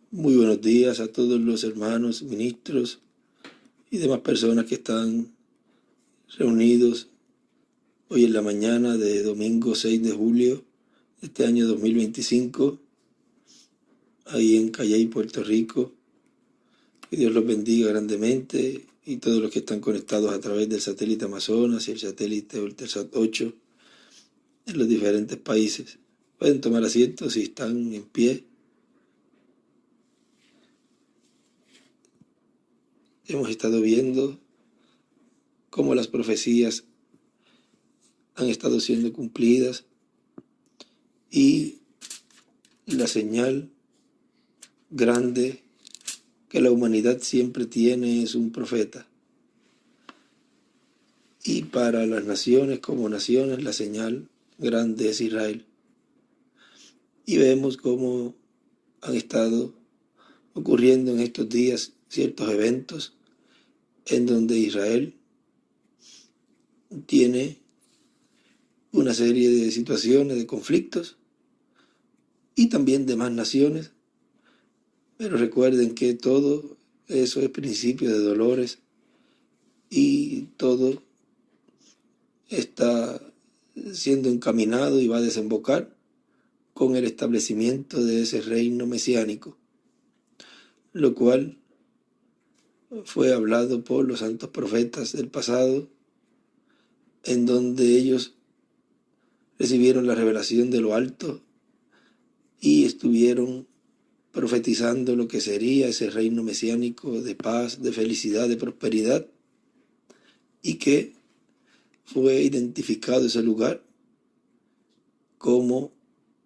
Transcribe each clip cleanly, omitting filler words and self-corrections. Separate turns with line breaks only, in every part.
Muy buenos días a todos los hermanos, ministros y demás personas que están reunidos hoy en la mañana de domingo 6 de julio de este año 2025, ahí en Calley, Puerto Rico. Que Dios los bendiga grandemente y todos los que están conectados a través del satélite Amazonas y el satélite Ultrasat 8 en los diferentes países. Pueden tomar asiento si están en pie. Hemos estado viendo cómo las profecías han estado siendo cumplidas y la señal grande que la humanidad siempre tiene es un profeta. Y para las naciones como naciones la señal grande es Israel. Y vemos cómo han estado ocurriendo en estos días ciertos eventos en donde Israel tiene una serie de situaciones, de conflictos y también demás naciones. Pero recuerden que todo eso es principio de dolores y todo está siendo encaminado y va a desembocar con el establecimiento de ese reino mesiánico, lo cual fue hablado por los santos profetas del pasado, en donde ellos recibieron la revelación de lo alto y estuvieron profetizando lo que sería ese reino mesiánico de paz, de felicidad, de prosperidad, y que fue identificado ese lugar como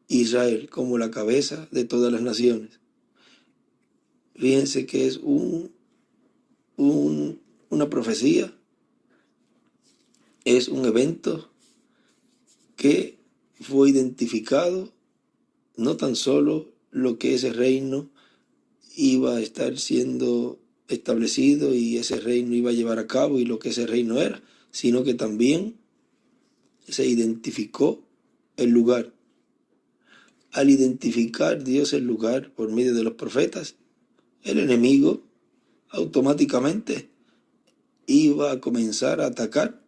Israel, como la cabeza de todas las naciones. Fíjense que es una profecía, es un evento que fue identificado, no tan solo lo que ese reino iba a estar siendo establecido y ese reino iba a llevar a cabo y lo que ese reino era, sino que también se identificó el lugar. Al identificar Dios el lugar por medio de los profetas, el enemigo automáticamente iba a comenzar a atacar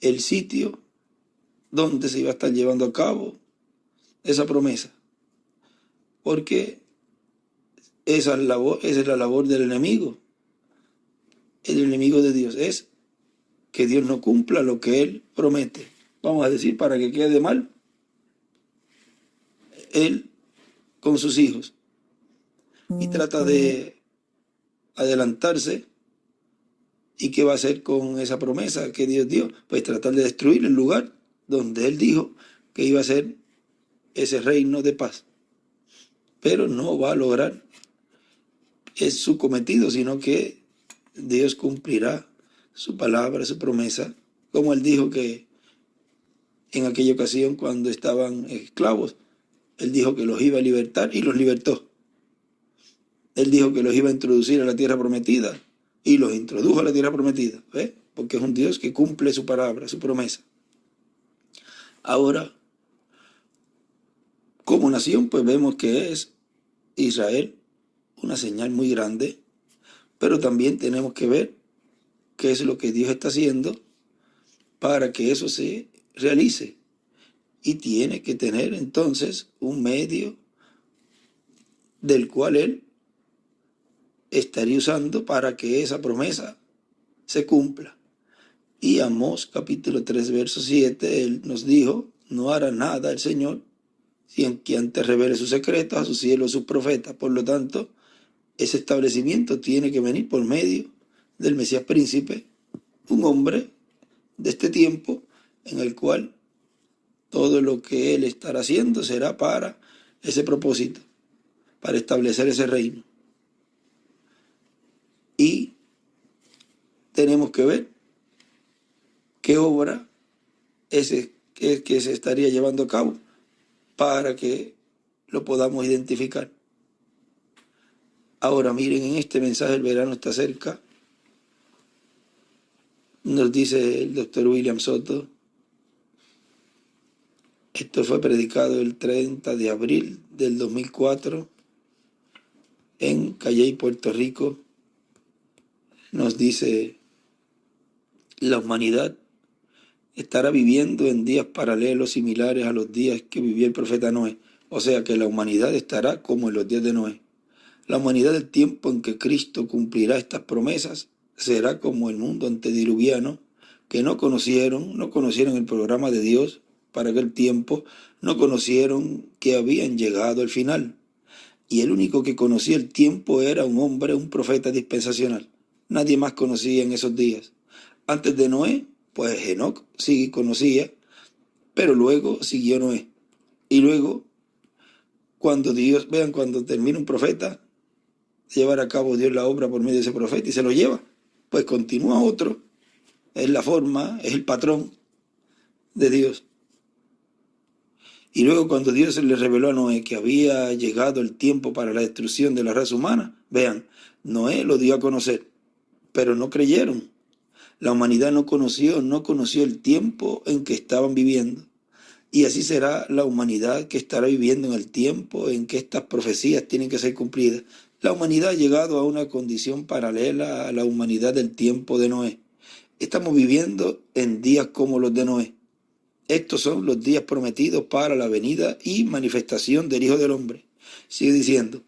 el sitio donde se iba a estar llevando a cabo esa promesa, porque esa es la labor del enemigo. El enemigo de Dios es que Dios no cumpla lo que Él promete. Vamos a decir, para que quede mal, Él con sus hijos. Y trata de adelantarse. ¿Y qué va a hacer con esa promesa que Dios dio? Pues tratar de destruir el lugar donde Él dijo que iba a ser ese reino de paz. Pero no va a lograr es su cometido, sino que Dios cumplirá su palabra, su promesa, como Él dijo que en aquella ocasión cuando estaban esclavos, Él dijo que los iba a libertar y los libertó. Él dijo que los iba a introducir a la tierra prometida y los introdujo a la tierra prometida, ¿ves? Porque es un Dios que cumple su palabra, su promesa. Ahora, como nación, pues vemos que es Israel una señal muy grande, pero también tenemos que ver qué es lo que Dios está haciendo para que eso se realice. Y tiene que tener entonces un medio del cual Él estaría usando para que esa promesa se cumpla. Y Amós capítulo 3 verso 7, Él nos dijo, no hará nada el Señor sin que antes revele sus secretos a sus cielos, a sus profetas. Por lo tanto, ese establecimiento tiene que venir por medio del Mesías príncipe, un hombre de este tiempo en el cual todo lo que Él estará haciendo será para ese propósito, para establecer ese reino. Y tenemos que ver qué obra es que se estaría llevando a cabo para que lo podamos identificar. Ahora miren, en este mensaje el verano está cerca. Nos dice el doctor William Soto, Esto fue predicado el 30 de abril del 2004 en Calley, Puerto Rico. Nos dice: la humanidad estará viviendo en días paralelos similares a los días que vivió el profeta Noé. O sea que la humanidad estará como en los días de Noé. La humanidad del tiempo en que Cristo cumplirá estas promesas será como el mundo antediluviano, que no conocieron el programa de Dios para aquel tiempo, no conocieron que habían llegado al final. Y el único que conocía el tiempo era un hombre, un profeta dispensacional. Nadie más conocía en esos días. Antes de Noé, pues Enoc sí conocía, pero luego siguió Noé. Y luego, cuando termina un profeta, llevar a cabo Dios la obra por medio de ese profeta y se lo lleva, pues continúa otro. Es la forma, es el patrón de Dios. Y luego, cuando Dios le reveló a Noé que había llegado el tiempo para la destrucción de la raza humana, vean, Noé lo dio a conocer, pero no creyeron. La humanidad no conoció el tiempo en que estaban viviendo. Y así será la humanidad que estará viviendo en el tiempo en que estas profecías tienen que ser cumplidas. La humanidad ha llegado a una condición paralela a la humanidad del tiempo de Noé. Estamos viviendo en días como los de Noé. Estos son los días prometidos para la venida y manifestación del Hijo del Hombre. Sigue diciendo: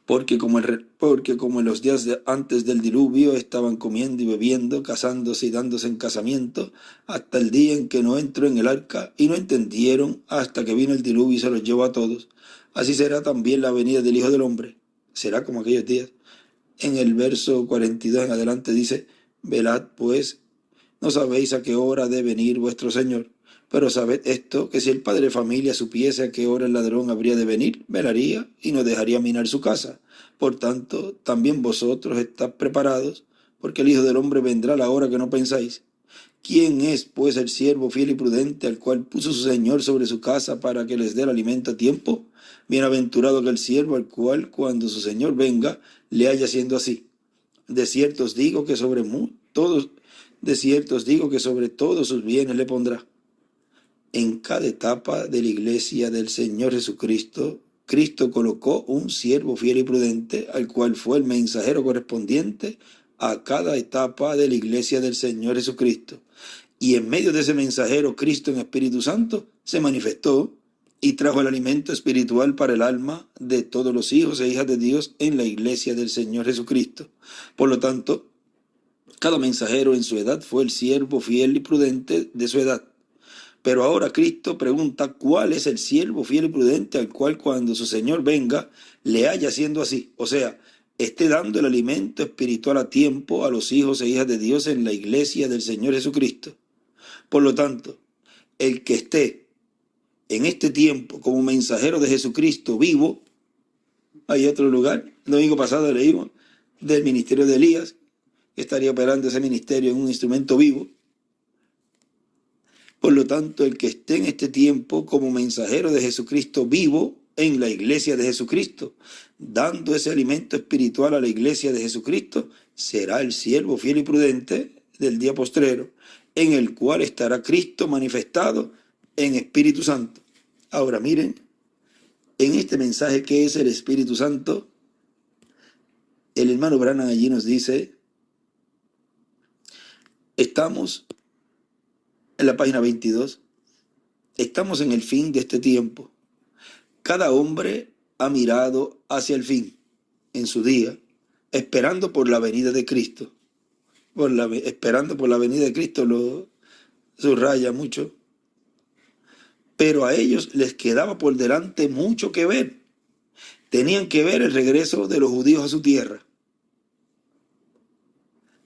porque como en los días antes del diluvio estaban comiendo y bebiendo, casándose y dándose en casamiento, hasta el día en que no entró en el arca, y no entendieron hasta que vino el diluvio y se los llevó a todos. Así será también la venida del Hijo del Hombre. Será como aquellos días. En el verso 42 en adelante dice: velad pues, no sabéis a qué hora debe venir vuestro Señor. Pero sabed esto, que si el padre de familia supiese a qué hora el ladrón habría de venir, velaría y no dejaría minar su casa. Por tanto, también vosotros estad preparados, porque el Hijo del Hombre vendrá a la hora que no pensáis. ¿Quién es, pues, el siervo fiel y prudente al cual puso su Señor sobre su casa para que les dé el alimento a tiempo? Bienaventurado aquel siervo al cual, cuando su Señor venga, le haya siendo así. De cierto os digo que sobre todos sus bienes le pondrá. En cada etapa de la iglesia del Señor Jesucristo, Cristo colocó un siervo fiel y prudente, al cual fue el mensajero correspondiente a cada etapa de la iglesia del Señor Jesucristo. Y en medio de ese mensajero, Cristo en Espíritu Santo se manifestó y trajo el alimento espiritual para el alma de todos los hijos e hijas de Dios en la iglesia del Señor Jesucristo. Por lo tanto, cada mensajero en su edad fue el siervo fiel y prudente de su edad. Pero ahora Cristo pregunta cuál es el siervo fiel y prudente al cual, cuando su Señor venga, le haya siendo así. O sea, esté dando el alimento espiritual a tiempo a los hijos e hijas de Dios en la iglesia del Señor Jesucristo. Por lo tanto, el que esté en este tiempo como mensajero de Jesucristo vivo, hay otro lugar. El domingo pasado leímos del ministerio de Elías, que estaría operando ese ministerio en un instrumento vivo. Por lo tanto, el que esté en este tiempo como mensajero de Jesucristo vivo en la iglesia de Jesucristo, dando ese alimento espiritual a la iglesia de Jesucristo, será el siervo fiel y prudente del día postrero, en el cual estará Cristo manifestado en Espíritu Santo. Ahora miren, en este mensaje que es el Espíritu Santo, el hermano Branham allí nos dice, estamos en la página 22, estamos en el fin de este tiempo. Cada hombre ha mirado hacia el fin en su día, esperando por la venida de Cristo. Esperando por la venida de Cristo lo subraya mucho. Pero a ellos les quedaba por delante mucho que ver. Tenían que ver el regreso de los judíos a su tierra.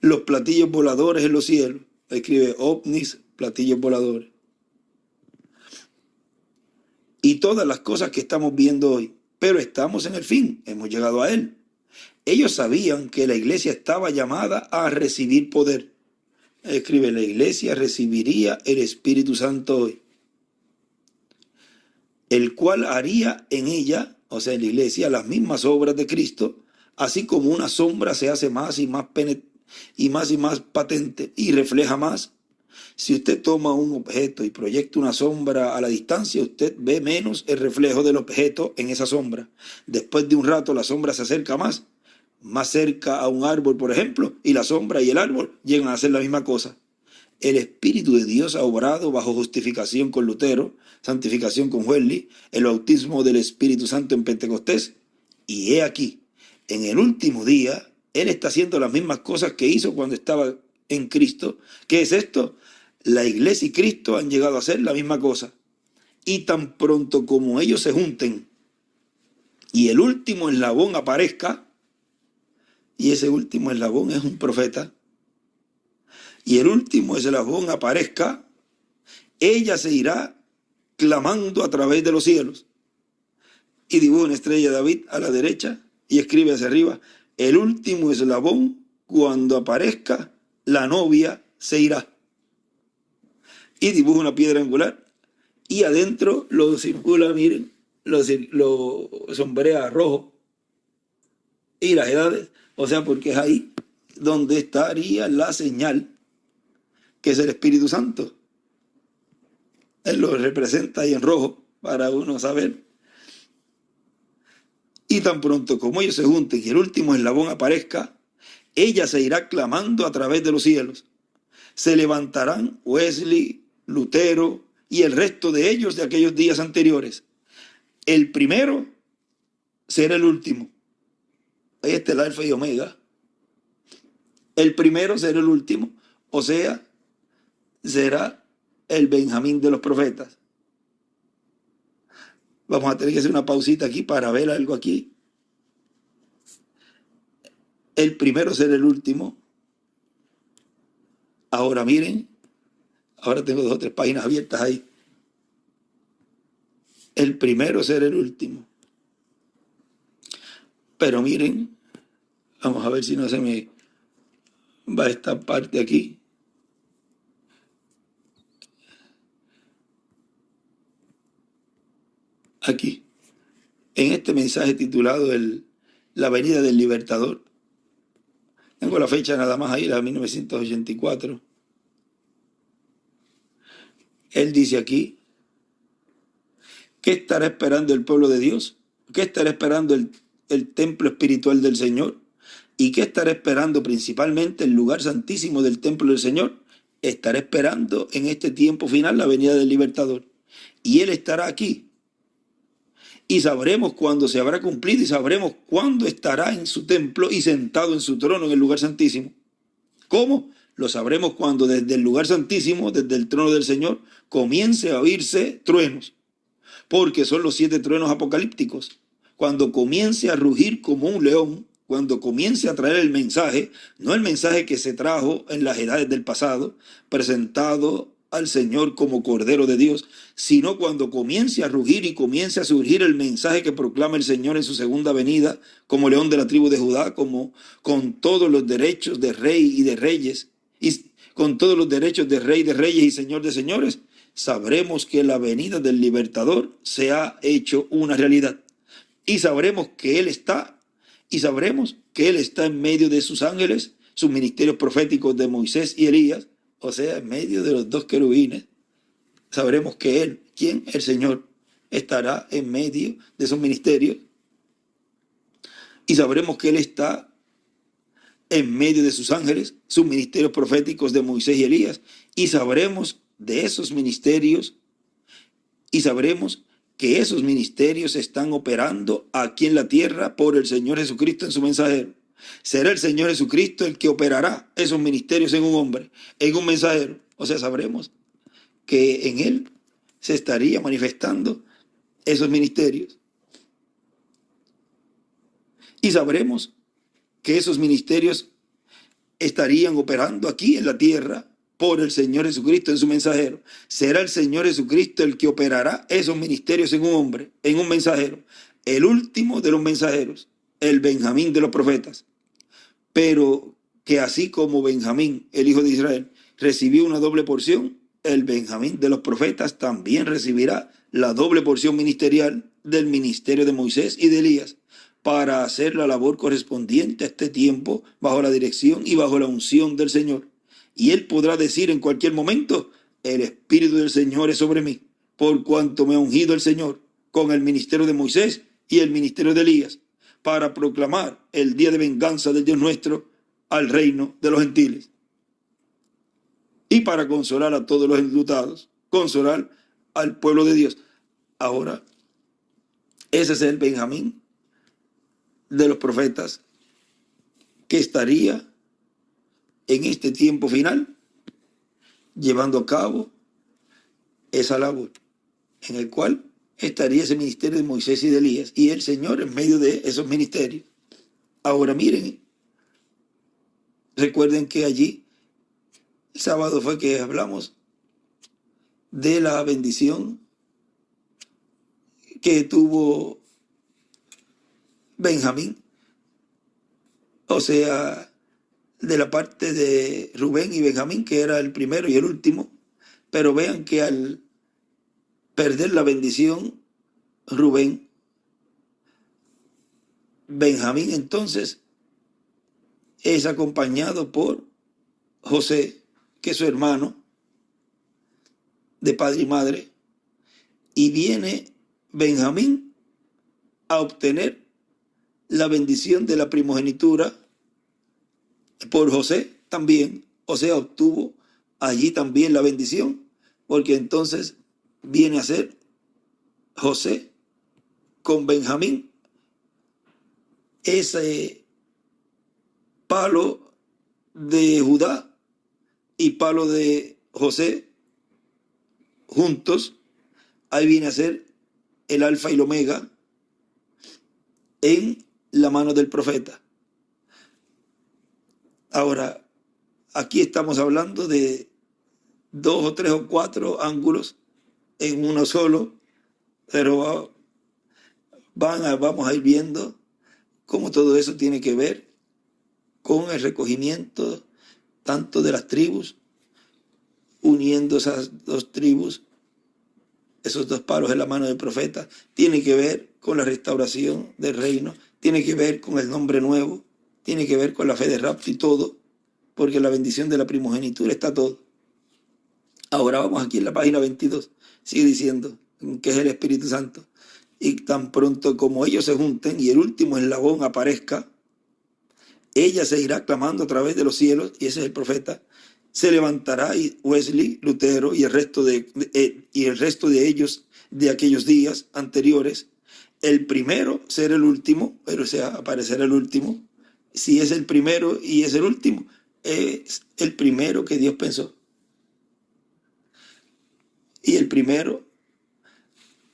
Los platillos voladores en los cielos. Escribe ovnis, platillos voladores. Y todas las cosas que estamos viendo hoy. Pero estamos en el fin, hemos llegado a él. Ellos sabían que la iglesia estaba llamada a recibir poder. Escribe, la iglesia recibiría el Espíritu Santo hoy, el cual haría en ella, o sea, en la iglesia, las mismas obras de Cristo, así como una sombra se hace más y más patente y refleja más. Si usted toma un objeto y proyecta una sombra a la distancia, usted ve menos el reflejo del objeto en esa sombra. Después de un rato la sombra se acerca más cerca a un árbol, por ejemplo, y la sombra y el árbol llegan a hacer la misma cosa. El Espíritu de Dios ha obrado bajo justificación con Lutero, santificación con Wesley, el bautismo del Espíritu Santo en Pentecostés. Y he aquí, en el último día, Él está haciendo las mismas cosas que hizo cuando estaba en Cristo. ¿Qué es esto? La iglesia y Cristo han llegado a hacer la misma cosa. Y tan pronto como ellos se junten y el último eslabón aparezca, y ese último eslabón es un profeta, y el último eslabón aparezca, ella se irá clamando a través de los cielos. Y dibuja una estrella de David a la derecha y escribe hacia arriba: el último eslabón, cuando aparezca, la novia se irá. Y dibuja una piedra angular y adentro lo circula, miren, lo sombrea rojo y las edades, o sea, porque es ahí donde estaría la señal, que es el Espíritu Santo. Él lo representa ahí en rojo para uno saber. Y tan pronto como ellos se junten y el último eslabón aparezca, ella se irá clamando a través de los cielos. Se levantarán Wesley, Lutero y el resto de ellos de aquellos días anteriores. El primero será el último. Ahí está el alfa y omega. El primero será el último, o sea, será el Benjamín de los profetas. Vamos a tener que hacer una pausita aquí para ver algo aquí. El primero será el último. Ahora miren, ahora tengo 2 o 3 páginas abiertas ahí. El primero será el último. Pero miren, vamos a ver si no se me va esta parte aquí. Aquí, en este mensaje titulado La venida del libertador. Tengo la fecha nada más ahí, la de 1984. Él dice aquí: ¿qué estará esperando el pueblo de Dios? ¿Qué estará esperando el templo espiritual del Señor? ¿Y qué estará esperando principalmente el lugar santísimo del templo del Señor? Estará esperando en este tiempo final la venida del libertador. Y Él estará aquí. Y sabremos cuándo se habrá cumplido y sabremos cuándo estará en su templo y sentado en su trono en el lugar santísimo. ¿Cómo? Lo sabremos cuando desde el lugar santísimo, desde el trono del Señor, comience a oírse truenos, porque son los 7 truenos apocalípticos. Cuando comience a rugir como un león, cuando comience a traer el mensaje, no el mensaje que se trajo en las edades del pasado, presentado al Señor como Cordero de Dios, sino cuando comience a rugir y comience a surgir el mensaje que proclama el Señor en su segunda venida, como león de la tribu de Judá, como con todos los derechos de rey y de reyes, y con todos los derechos de rey de reyes y señor de señores, sabremos que la venida del libertador se ha hecho una realidad. Y sabremos que Él está, en medio de sus ángeles, sus ministerios proféticos de Moisés y Elías, o sea, en medio de los 2 querubines. Sabremos que Él, ¿quién? El Señor, estará en medio de esos ministerios. Y sabremos que Él está en medio de sus ángeles, sus ministerios proféticos de Moisés y Elías. Y sabremos de esos ministerios, y sabremos que esos ministerios están operando aquí en la tierra por el Señor Jesucristo en su mensajero. Será el Señor Jesucristo el que operará esos ministerios en un hombre, en un mensajero. O sea, sabremos que en Él se estaría manifestando esos ministerios. Y sabremos que esos ministerios estarían operando aquí en la tierra por el Señor Jesucristo en su mensajero. Será el Señor Jesucristo el que operará esos ministerios en un hombre, en un mensajero. El último de los mensajeros, el Benjamín de los profetas. Pero que así como Benjamín, el hijo de Israel, recibió una doble porción, el Benjamín de los profetas también recibirá la doble porción ministerial del ministerio de Moisés y de Elías, para hacer la labor correspondiente a este tiempo bajo la dirección y bajo la unción del Señor. y él podrá decir en cualquier momento: el Espíritu del Señor es sobre mí, por cuanto me ha ungido el Señor con el ministerio de Moisés y el ministerio de Elías, para proclamar el día de venganza del Dios nuestro al reino de los gentiles, y para consolar a todos los enlutados, consolar al pueblo de Dios. Ahora, ese es el Benjamín de los profetas que estaría en este tiempo final llevando a cabo esa labor, en el cual estaría ese ministerio de Moisés y de Elías, y el Señor en medio de esos ministerios. Ahora miren, recuerden que allí el sábado fue que hablamos de la bendición que tuvo Benjamín, o sea, de la parte de Rubén y Benjamín, que era el primero y el último. Pero vean que al perder la bendición Rubén, Benjamín entonces es acompañado por José, que es su hermano de padre y madre, y viene Benjamín a obtener la bendición de la primogenitura por José también. O sea, obtuvo allí también la bendición, porque entonces viene a ser José con Benjamín ese palo de Judá y palo de José juntos. Ahí viene a ser el alfa y el omega en la mano del profeta. Ahora, aquí estamos hablando de 2 o 3 o 4 ángulos en uno solo, pero vamos a ir viendo cómo todo eso tiene que ver con el recogimiento tanto de las tribus, uniendo esas 2 tribus, esos 2 palos en la mano del profeta, tiene que ver con la restauración del reino, tiene que ver con el nombre nuevo, tiene que ver con la fe de rapto y todo, porque la bendición de la primogenitura está todo. Ahora vamos aquí en la página 22, sigue diciendo que es el Espíritu Santo. Y tan pronto como ellos se junten y el último eslabón aparezca, ella se irá clamando a través de los cielos, y ese es el profeta. Se levantará Wesley, Lutero y el resto de ellos de aquellos días anteriores. El primero será el último, pero aparecerá el último. Si es el primero y es el último, es el primero que Dios pensó. Y el primero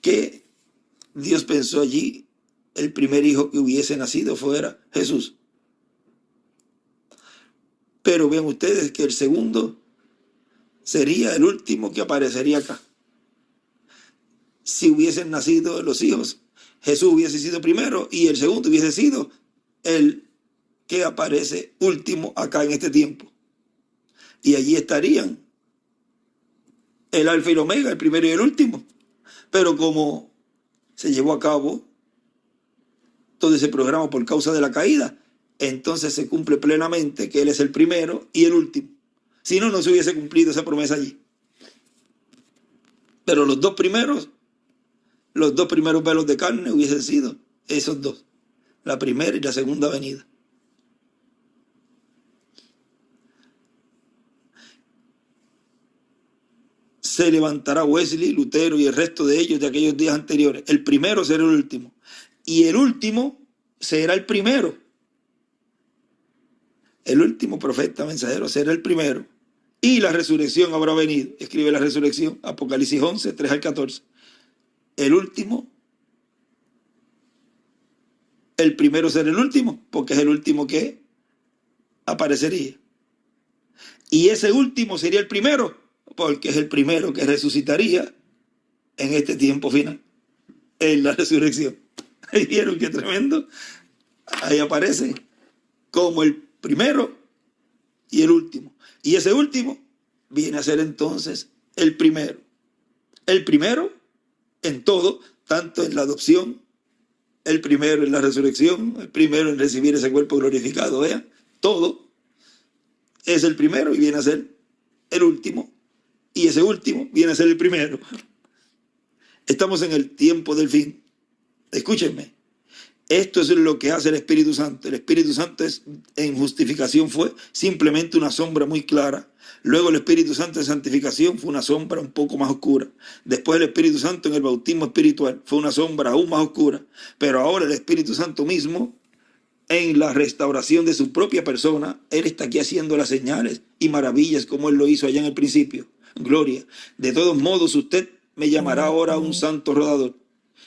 que Dios pensó allí, el primer hijo que hubiese nacido fuera Jesús. Pero vean ustedes que el segundo sería el último que aparecería acá. Si hubiesen nacido los hijos, Jesús hubiese sido primero y el segundo hubiese sido el que aparece último acá en este tiempo. Y allí estarían el alfa y el omega, el primero y el último. Pero como se llevó a cabo todo ese programa por causa de la caída, entonces se cumple plenamente que Él es el primero y el último. Si no, no se hubiese cumplido esa promesa allí. Pero los dos primeros velos de carne hubiesen sido esos 2, la primera y la segunda venida. Se levantará Wesley, Lutero y el resto de ellos de aquellos días anteriores. El primero será el último, y el último será el primero. El último profeta mensajero será el primero, y la resurrección habrá venido. Escribe la resurrección, Apocalipsis 11, 3 al 14. El último, el primero será el último, porque es el último que aparecería. Y ese último sería el primero, porque es el primero que resucitaría en este tiempo final, en la resurrección. ¿Vieron qué tremendo? Ahí aparece como el primero y el último. Y ese último viene a ser entonces el primero. El primero en todo, tanto en la adopción, el primero en la resurrección, el primero en recibir ese cuerpo glorificado, vean, todo es el primero y viene a ser el último, y ese último viene a ser el primero. Estamos en el tiempo del fin. Escúchenme. Esto es lo que hace el Espíritu Santo. El Espíritu Santo en justificación fue simplemente una sombra muy clara. Luego el Espíritu Santo en santificación fue una sombra un poco más oscura. Después el Espíritu Santo en el bautismo espiritual fue una sombra aún más oscura. Pero ahora el Espíritu Santo mismo, en la restauración de su propia persona, Él está aquí haciendo las señales y maravillas como Él lo hizo allá en el principio. Gloria. De todos modos, usted me llamará ahora un santo rodador.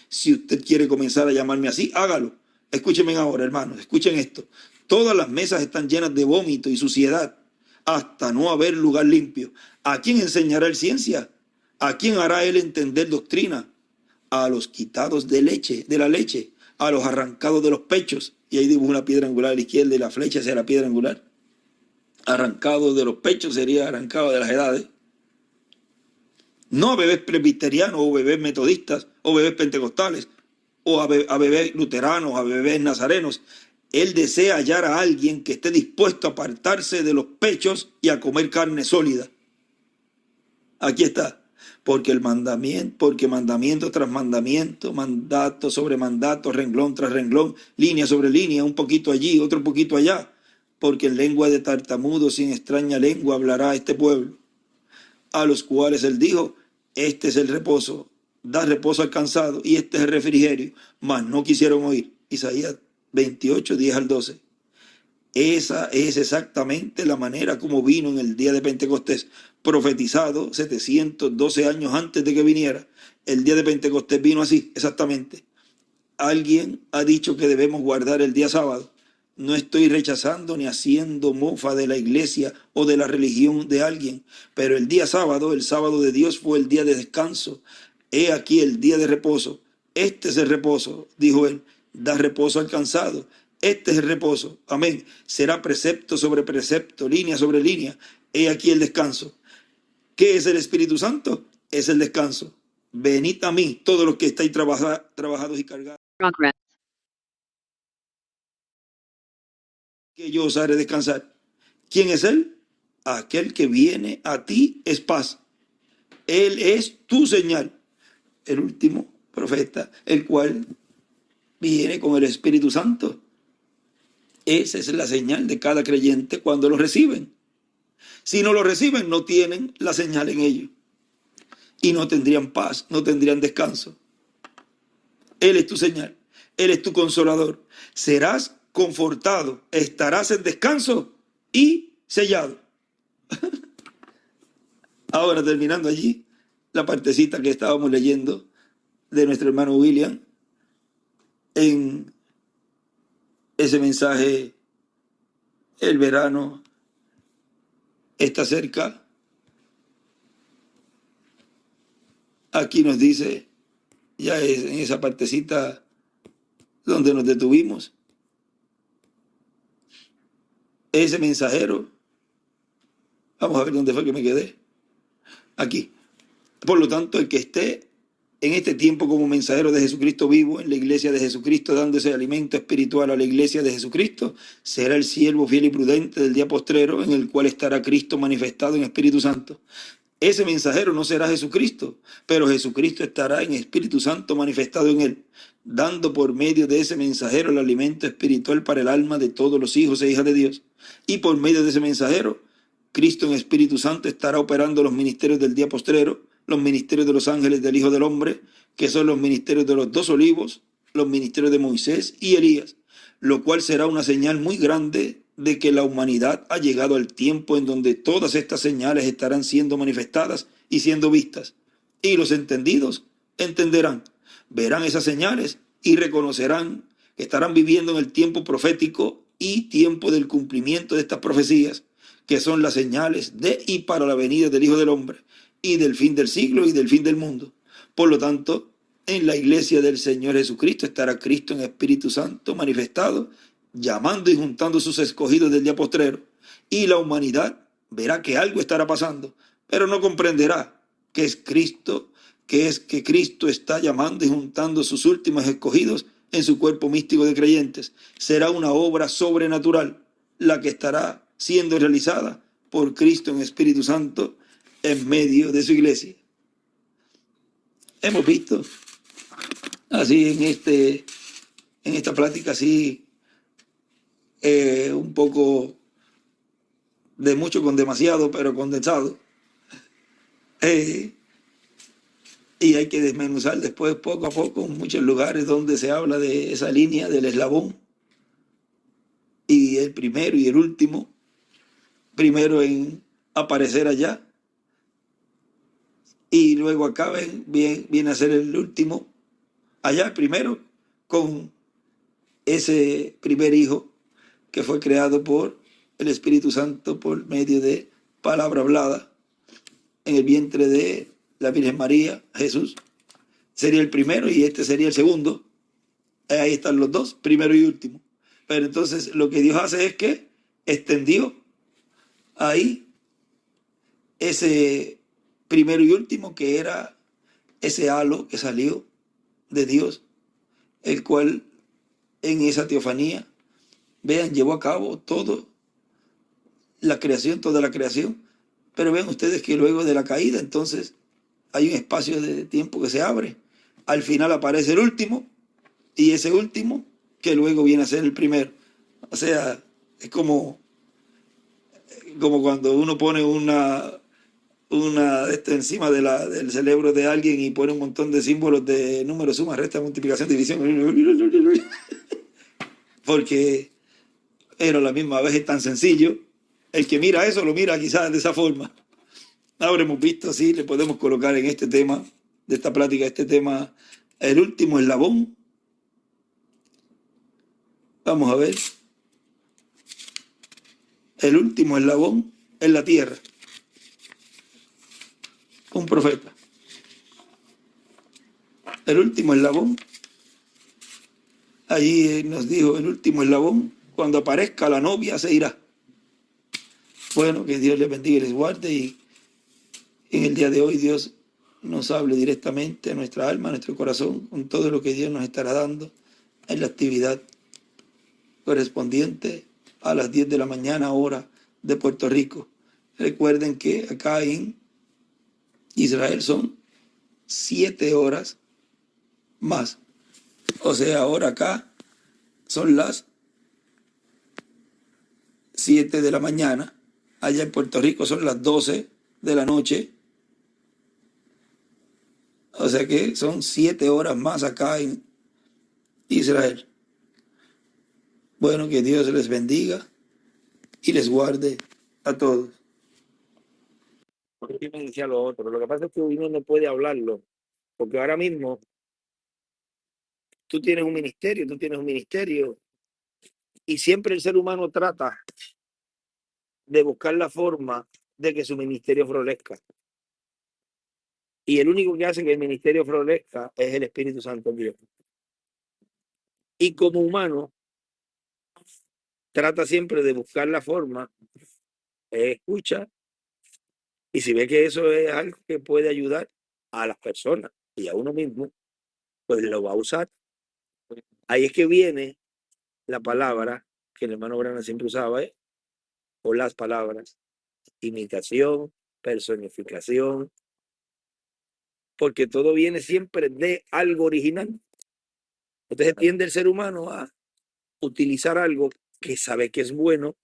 Si usted quiere comenzar a llamarme así, hágalo. Escúchenme ahora, hermanos, escuchen esto. Todas las mesas están llenas de vómito y suciedad, hasta no haber lugar limpio. ¿A quién enseñará él ciencia? ¿A quién hará él entender doctrina? A los quitados de la leche, a los arrancados de los pechos. Y ahí dibujo una piedra angular a la izquierda y la flecha hacia la piedra angular. Arrancado de los pechos sería arrancado de las edades. No a bebés presbiterianos o bebés metodistas o bebés pentecostales o a bebés luteranos, a bebés nazarenos. Él desea hallar a alguien que esté dispuesto a apartarse de los pechos y a comer carne sólida. Aquí está. Porque mandamiento tras mandamiento, mandato sobre mandato, renglón tras renglón, línea sobre línea, un poquito allí, otro poquito allá. Porque en lengua de tartamudos y en extraña lengua hablará este pueblo. A los cuales él dijo, este es el reposo, da reposo al cansado, y este es el refrigerio, mas no quisieron oír. Isaías 28, 10 al 12. Esa es exactamente la manera como vino en el día de Pentecostés, profetizado 712 años antes de que viniera. El día de Pentecostés vino así, exactamente. Alguien ha dicho que debemos guardar el día sábado. No estoy rechazando ni haciendo mofa de la iglesia o de la religión de alguien, pero el día sábado, el sábado de Dios, fue el día de descanso. He aquí el día de reposo. Este es el reposo, dijo él, da reposo al cansado. Este es el reposo, amén. Será precepto sobre precepto, línea sobre línea. He aquí el descanso. ¿Qué es el Espíritu Santo? Es el descanso. Venid a mí, todos los que estáis trabajados y cargados, que yo os haré descansar. ¿Quién es Él? Aquel que viene a ti es paz. Él es tu señal. El último profeta, el cual viene con el Espíritu Santo. Esa es la señal de cada creyente cuando lo reciben. Si no lo reciben, no tienen la señal en ellos. Y no tendrían paz, no tendrían descanso. Él es tu señal. Él es tu consolador. Serás confortado, estarás en descanso y sellado. Ahora, terminando allí la partecita que estábamos leyendo de nuestro hermano William, en ese mensaje, el verano está cerca. Aquí nos dice, ya es en esa partecita donde nos detuvimos, ese mensajero, vamos a ver dónde fue que me quedé, aquí. Por lo tanto, el que esté en este tiempo como mensajero de Jesucristo vivo, en la iglesia de Jesucristo, dando ese alimento espiritual a la iglesia de Jesucristo, será el siervo fiel y prudente del día postrero, en el cual estará Cristo manifestado en Espíritu Santo. Ese mensajero no será Jesucristo, pero Jesucristo estará en Espíritu Santo manifestado en él, dando por medio de ese mensajero el alimento espiritual para el alma de todos los hijos e hijas de Dios. Y por medio de ese mensajero, Cristo en Espíritu Santo estará operando los ministerios del día postrero, los ministerios de los ángeles del Hijo del Hombre, que son los ministerios de los 2 olivos, los ministerios de Moisés y Elías, lo cual será una señal muy grande de que la humanidad ha llegado al tiempo en donde todas estas señales estarán siendo manifestadas y siendo vistas. Y los entendidos entenderán, verán esas señales y reconocerán que estarán viviendo en el tiempo profético y tiempo del cumplimiento de estas profecías, que son las señales de y para la venida del Hijo del Hombre y del fin del siglo y del fin del mundo. Por lo tanto, en la iglesia del Señor Jesucristo estará Cristo en Espíritu Santo manifestado, llamando y juntando sus escogidos del día postrero, y la humanidad verá que algo estará pasando, pero no comprenderá que es Cristo, que Cristo está llamando y juntando sus últimos escogidos en su cuerpo místico de creyentes. Será una obra sobrenatural la que estará siendo realizada por Cristo en Espíritu Santo en medio de su iglesia. Hemos visto así en esta plática así un poco de mucho con demasiado, pero condensado. Y hay que desmenuzar después poco a poco en muchos lugares donde se habla de esa línea del eslabón y el primero y el último, primero en aparecer allá y luego acá viene a ser el último allá primero con ese primer hijo que fue creado por el Espíritu Santo por medio de palabra hablada en el vientre de la Virgen María, Jesús. Sería el primero y este sería el segundo. Ahí están los dos, primero y último. Pero entonces lo que Dios hace es que extendió ahí ese primero y último que era ese halo que salió de Dios, el cual en esa teofanía, vean, llevó a cabo toda la creación, pero vean ustedes que luego de la caída, entonces hay un espacio de tiempo que se abre, al final aparece el último, y ese último que luego viene a ser el primero. O sea, es como cuando uno pone una encima del cerebro de alguien y pone un montón de símbolos de números, suma, resta, multiplicación, división, porque pero a la misma vez es tan sencillo. El que mira eso lo mira quizás de esa forma. Ahora hemos visto, sí, le podemos colocar en este tema, de esta plática, este tema, el último eslabón. Vamos a ver. El último eslabón en la tierra. Un profeta. El último eslabón. Allí nos dijo, el último eslabón, cuando aparezca la novia se irá. Bueno, que Dios les bendiga y les guarde y en el día de hoy Dios nos hable directamente a nuestra alma, a nuestro corazón, con todo lo que Dios nos estará dando en la actividad correspondiente a las 10 de la mañana, hora de Puerto Rico. Recuerden que acá en Israel son 7 horas más. O sea, ahora acá son las 7 de la mañana. Allá en Puerto Rico son las 12 de la noche. O sea que son 7 horas más acá en Israel. Bueno, que Dios les bendiga y les guarde a todos.
Porque me decía lo otro. Lo que pasa es que uno no puede hablarlo, porque ahora mismo tú tienes un ministerio, y siempre el ser humano trata de buscar la forma de que su ministerio florezca. Y el único que hace que el ministerio florezca es el Espíritu Santo de Dios. Y como humano, trata siempre de buscar la forma, escucha, y si ve que eso es algo que puede ayudar a las personas y a uno mismo, pues lo va a usar. Ahí es que viene la palabra que el hermano Brana siempre usaba, o las palabras, imitación, personificación, porque todo viene siempre de algo original. Entonces tiende el ser humano a utilizar algo que sabe que es bueno,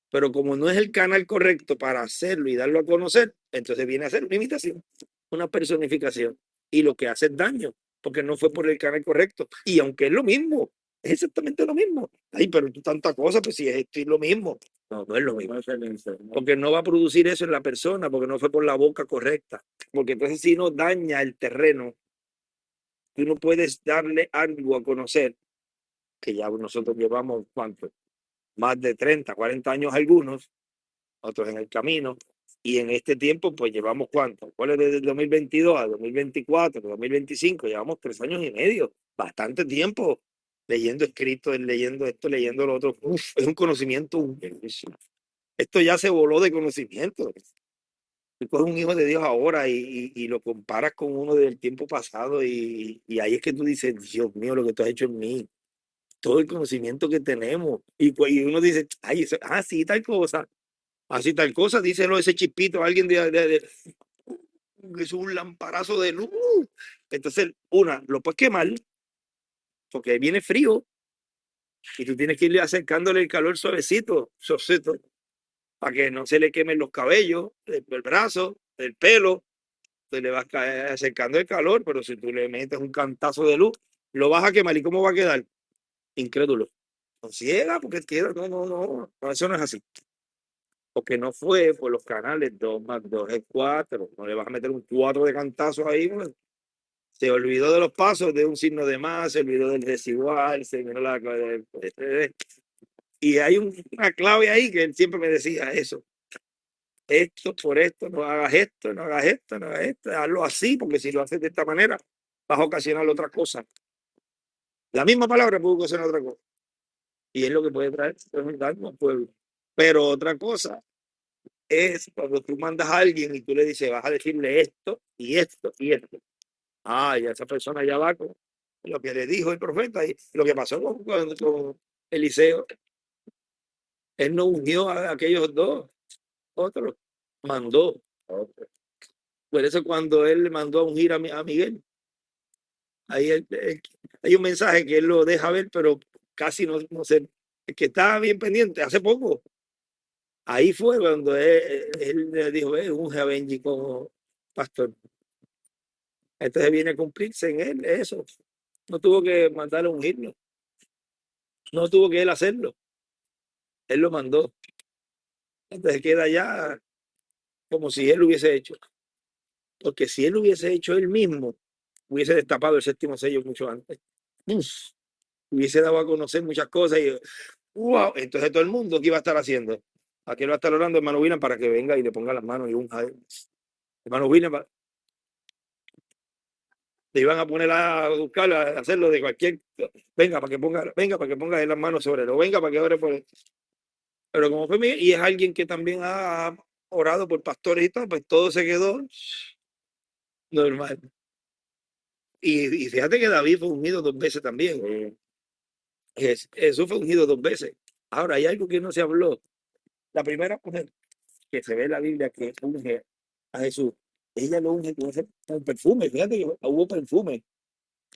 pero como no es el canal correcto para hacerlo y darlo a conocer, entonces viene a hacer una imitación, una personificación, y lo que hace es daño, porque no fue por el canal correcto. Y aunque es lo mismo, es exactamente lo mismo. Ay, pero tú tanta cosa, pues si es esto y lo mismo. No, no es lo mismo. Porque no va a producir eso en la persona, porque no fue por la boca correcta. Porque entonces si no daña el terreno, tú no puedes darle algo a conocer, que ya nosotros llevamos, ¿cuánto? Más de 30, 40 años algunos, otros en el camino, y en este tiempo pues llevamos ¿cuánto? ¿Cuál es desde el 2022 a 2024, 2025? Llevamos 3 años y medio, bastante tiempo leyendo escritos, leyendo esto, leyendo lo otro. Uf, es un conocimiento buenísimo. Esto ya se voló de conocimiento. Tú coges un hijo de Dios ahora y lo comparas con uno del tiempo pasado y ahí es que tú dices, Dios mío, lo que tú has hecho en mí, todo el conocimiento que tenemos. Y uno dice, ay, eso, sí, tal cosa. así tal cosa, díselo ese chispito, alguien es un lamparazo de luz. Entonces, lo puedes quemar, porque ahí viene frío, y tú tienes que irle acercándole el calor suavecito, suavecito, para que no se le quemen los cabellos, el brazo, el pelo, te le vas acercando el calor, pero si tú le metes un cantazo de luz, lo vas a quemar. ¿Y cómo va a quedar? Incrédulo. No ciega, porque queda, no, eso no es así. Porque no fue por los canales 2 más 2 es 4. No le vas a meter un 4 de cantazo ahí, pues. Se olvidó de los pasos de un signo de más, se olvidó del desigual, se olvidó y hay una clave ahí que él siempre me decía eso. Esto por esto, no hagas esto, no hagas esto, no hagas esto, hazlo así, porque si lo haces de esta manera, vas a ocasionar otra cosa. La misma palabra puede ocasionar otra cosa. Y es lo que puede traer daño al pueblo. Pero otra cosa es cuando tú mandas a alguien y tú le dices, vas a decirle esto y esto y esto. Ah, ya esa persona ya va con lo que le dijo el profeta y lo que pasó con Eliseo. Él no ungió a aquellos dos, otros, mandó a otros. Por eso cuando él le mandó a ungir a Miguel, ahí hay un mensaje que él lo deja ver, pero casi no sé, el que estaba bien pendiente hace poco. Ahí fue cuando él le dijo, unge a Benji como pastor. Entonces viene a cumplirse en él eso. No tuvo que mandarle a ungirlo, no tuvo que él hacerlo, él lo mandó. Entonces queda ya como si él lo hubiese hecho. Porque si él lo hubiese hecho él mismo, hubiese destapado el séptimo sello mucho antes. Hubiese dado a conocer muchas cosas y wow, entonces todo el mundo, ¿qué iba a estar haciendo? Aquí va a estar orando hermano William para que venga y le ponga las manos y unja. Hermano William, te iban a poner a buscar, a hacerlo de cualquier, venga para que ponga las manos sobre él, o venga para que ore por él. Pero como fue Miguel, y es alguien que también ha orado por pastores y todo, pues todo se quedó normal. Y fíjate que David fue ungido 2 veces también. Jesús fue ungido 2 veces. Ahora, hay algo que no se habló. La primera mujer que se ve en la Biblia que unge a Jesús, ella lo unge con perfume. Fíjate que hubo perfume,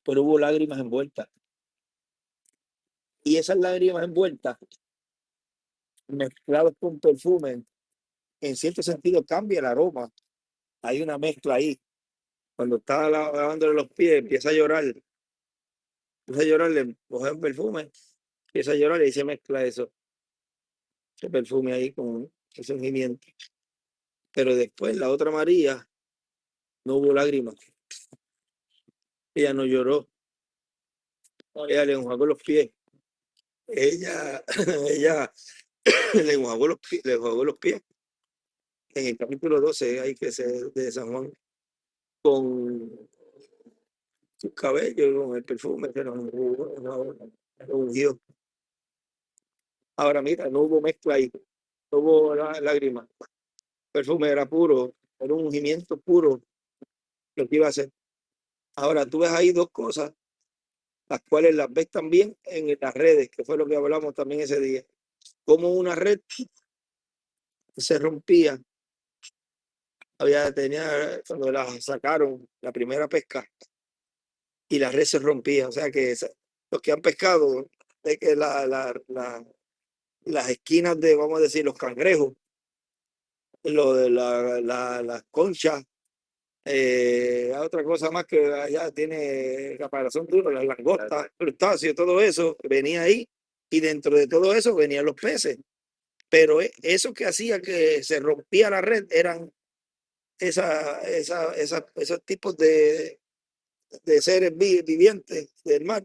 pero hubo lágrimas envueltas. Y esas lágrimas envueltas, mezcladas con perfume, en cierto sentido cambia el aroma. Hay una mezcla ahí. Cuando estaba lavándole los pies, empieza a llorar, le coge el perfume, empieza a llorar y ahí se mezcla eso, ese perfume ahí con ese ungimiento. Pero después la otra María no hubo lágrimas. Ella no lloró. Ella le enjuagó los pies. Ella, ella le enjuagó los pies. En el capítulo 12 hay que ser de San Juan con su cabello, con el perfume que nos ungió. Ahora mira, no hubo mezcla ahí, no hubo lágrimas. El perfume era puro, era un ungimiento puro lo que iba a hacer. Ahora tú ves ahí dos cosas, las cuales las ves también en las redes, que fue lo que hablamos también ese día. Como una red se rompía, cuando la sacaron, la primera pesca, y la red se rompía. O sea que los que han pescado, de que las esquinas de, vamos a decir, los cangrejos, lo de las conchas, otra cosa más que allá tiene caparazón duro, las langostas, crustáceos, todo eso venía ahí, y dentro de todo eso venían los peces. Pero eso que hacía que se rompía la red eran esos tipos de seres vivientes del mar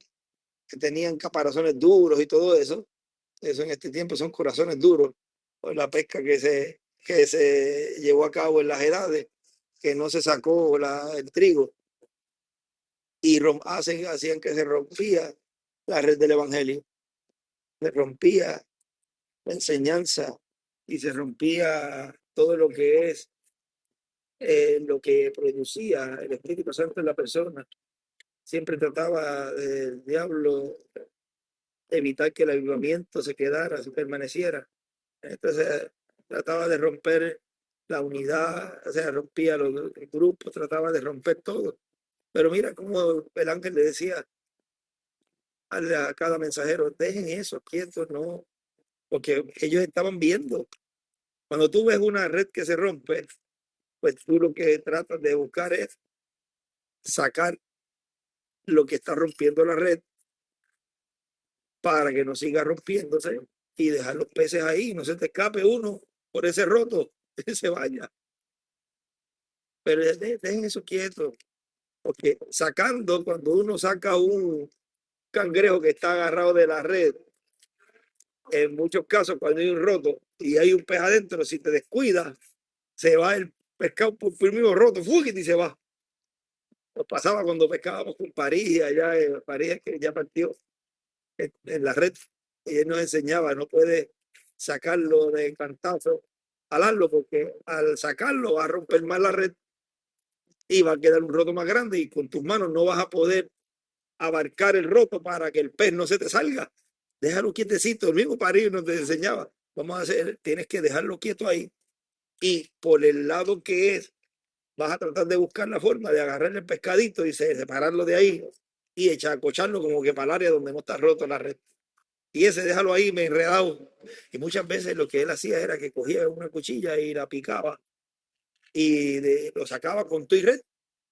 que tenían caparazones duros y todo eso. Eso en este tiempo son corazones duros por la pesca que se llevó a cabo en las edades, que no se sacó el trigo y hacían que se rompía la red del evangelio, se rompía la enseñanza y se rompía todo lo que es lo que producía el Espíritu Santo en la persona. Siempre trataba el diablo evitar que el avivamiento se quedara, se permaneciera. Entonces, trataba de romper la unidad, o sea, rompía los grupos, trataba de romper todo. Pero mira cómo el ángel le decía a cada mensajero, dejen eso quieto, no, porque ellos estaban viendo. Cuando tú ves una red que se rompe, pues tú lo que tratas de buscar es sacar lo que está rompiendo la red para que no siga rompiéndose y dejar los peces ahí, no se te escape uno por ese roto, que se vaya. Pero dejen eso quieto, porque sacando, cuando uno saca un cangrejo que está agarrado de la red, en muchos casos cuando hay un roto y hay un pez adentro, si te descuidas, se va el pescado por el mismo roto, y se va. Nos pasaba cuando pescábamos con París, allá en París, que ya partió en la red, y él nos enseñaba, no puedes sacarlo de cantazo, jalarlo, porque al sacarlo va a romper más la red y va a quedar un roto más grande y con tus manos no vas a poder abarcar el roto para que el pez no se te salga. Déjalo quietecito, el mismo París nos enseñaba, vamos a hacer, tienes que dejarlo quieto ahí y por el lado que es, vas a tratar de buscar la forma de agarrar el pescadito y separarlo de ahí y acocharlo como que para el área donde no está roto la red. Y ese déjalo ahí, me enredado. Y muchas veces lo que él hacía era que cogía una cuchilla y la picaba y lo sacaba con tu y red.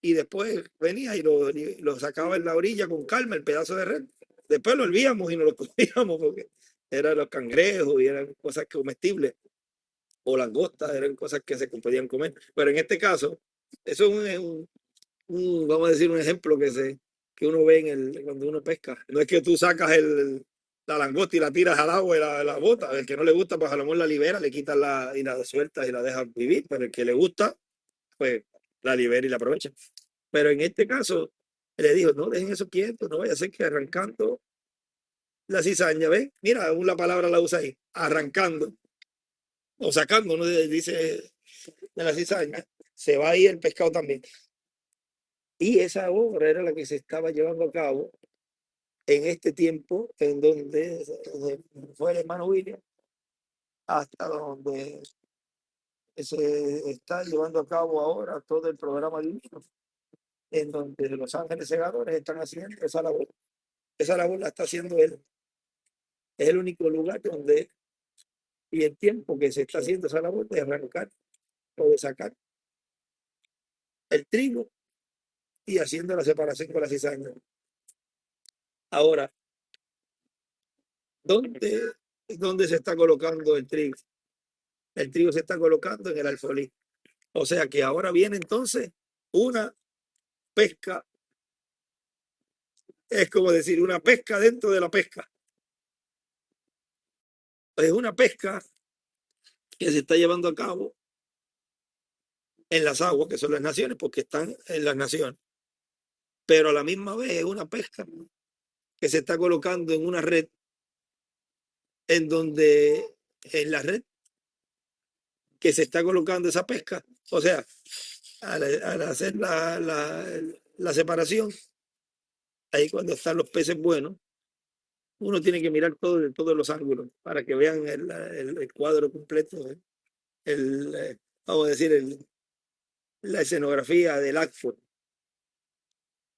Y después venía y lo sacaba en la orilla con calma, el pedazo de red. Después lo olvídamos y nos lo comíamos porque eran los cangrejos y eran cosas comestibles. O langostas, eran cosas que se podían comer. Pero en este caso, eso es vamos a decir, un ejemplo que uno ve cuando uno pesca. No es que tú sacas la langosta y la tiras al agua y la bota. El que no le gusta, pues a lo mejor la libera, le quitas y la sueltas y la dejas vivir. Pero el que le gusta, pues la libera y la aprovecha. Pero en este caso, le dijo, no, dejen eso quieto, no vaya a ser que arrancando la cizaña, ¿ves? Mira, aún la palabra la usa ahí, arrancando o sacando, ¿no? Dice de la cizaña, se va ahí el pescado también. Y esa obra era la que se estaba llevando a cabo en este tiempo, en donde fue el hermano William, hasta donde se está llevando a cabo ahora todo el programa divino, en donde los ángeles segadores están haciendo esa labor. Esa labor la está haciendo él. Es el único lugar donde, y el tiempo que se está haciendo esa labor de arrancar o de sacar el trigo y haciendo la separación con la cizaña. Ahora, ¿dónde se está colocando el trigo? El trigo se está colocando en el alfolí. O sea que ahora viene entonces una pesca, es como decir, una pesca dentro de la pesca. Es una pesca que se está llevando a cabo en las aguas, que son las naciones, porque están en las naciones. Pero a la misma vez es una pesca que se está colocando en una red, en donde en la red que se está colocando esa pesca, o sea, al hacer la separación, ahí cuando están los peces buenos, uno tiene que mirar todos los ángulos para que vean el cuadro completo, vamos a decir, la escenografía del acto.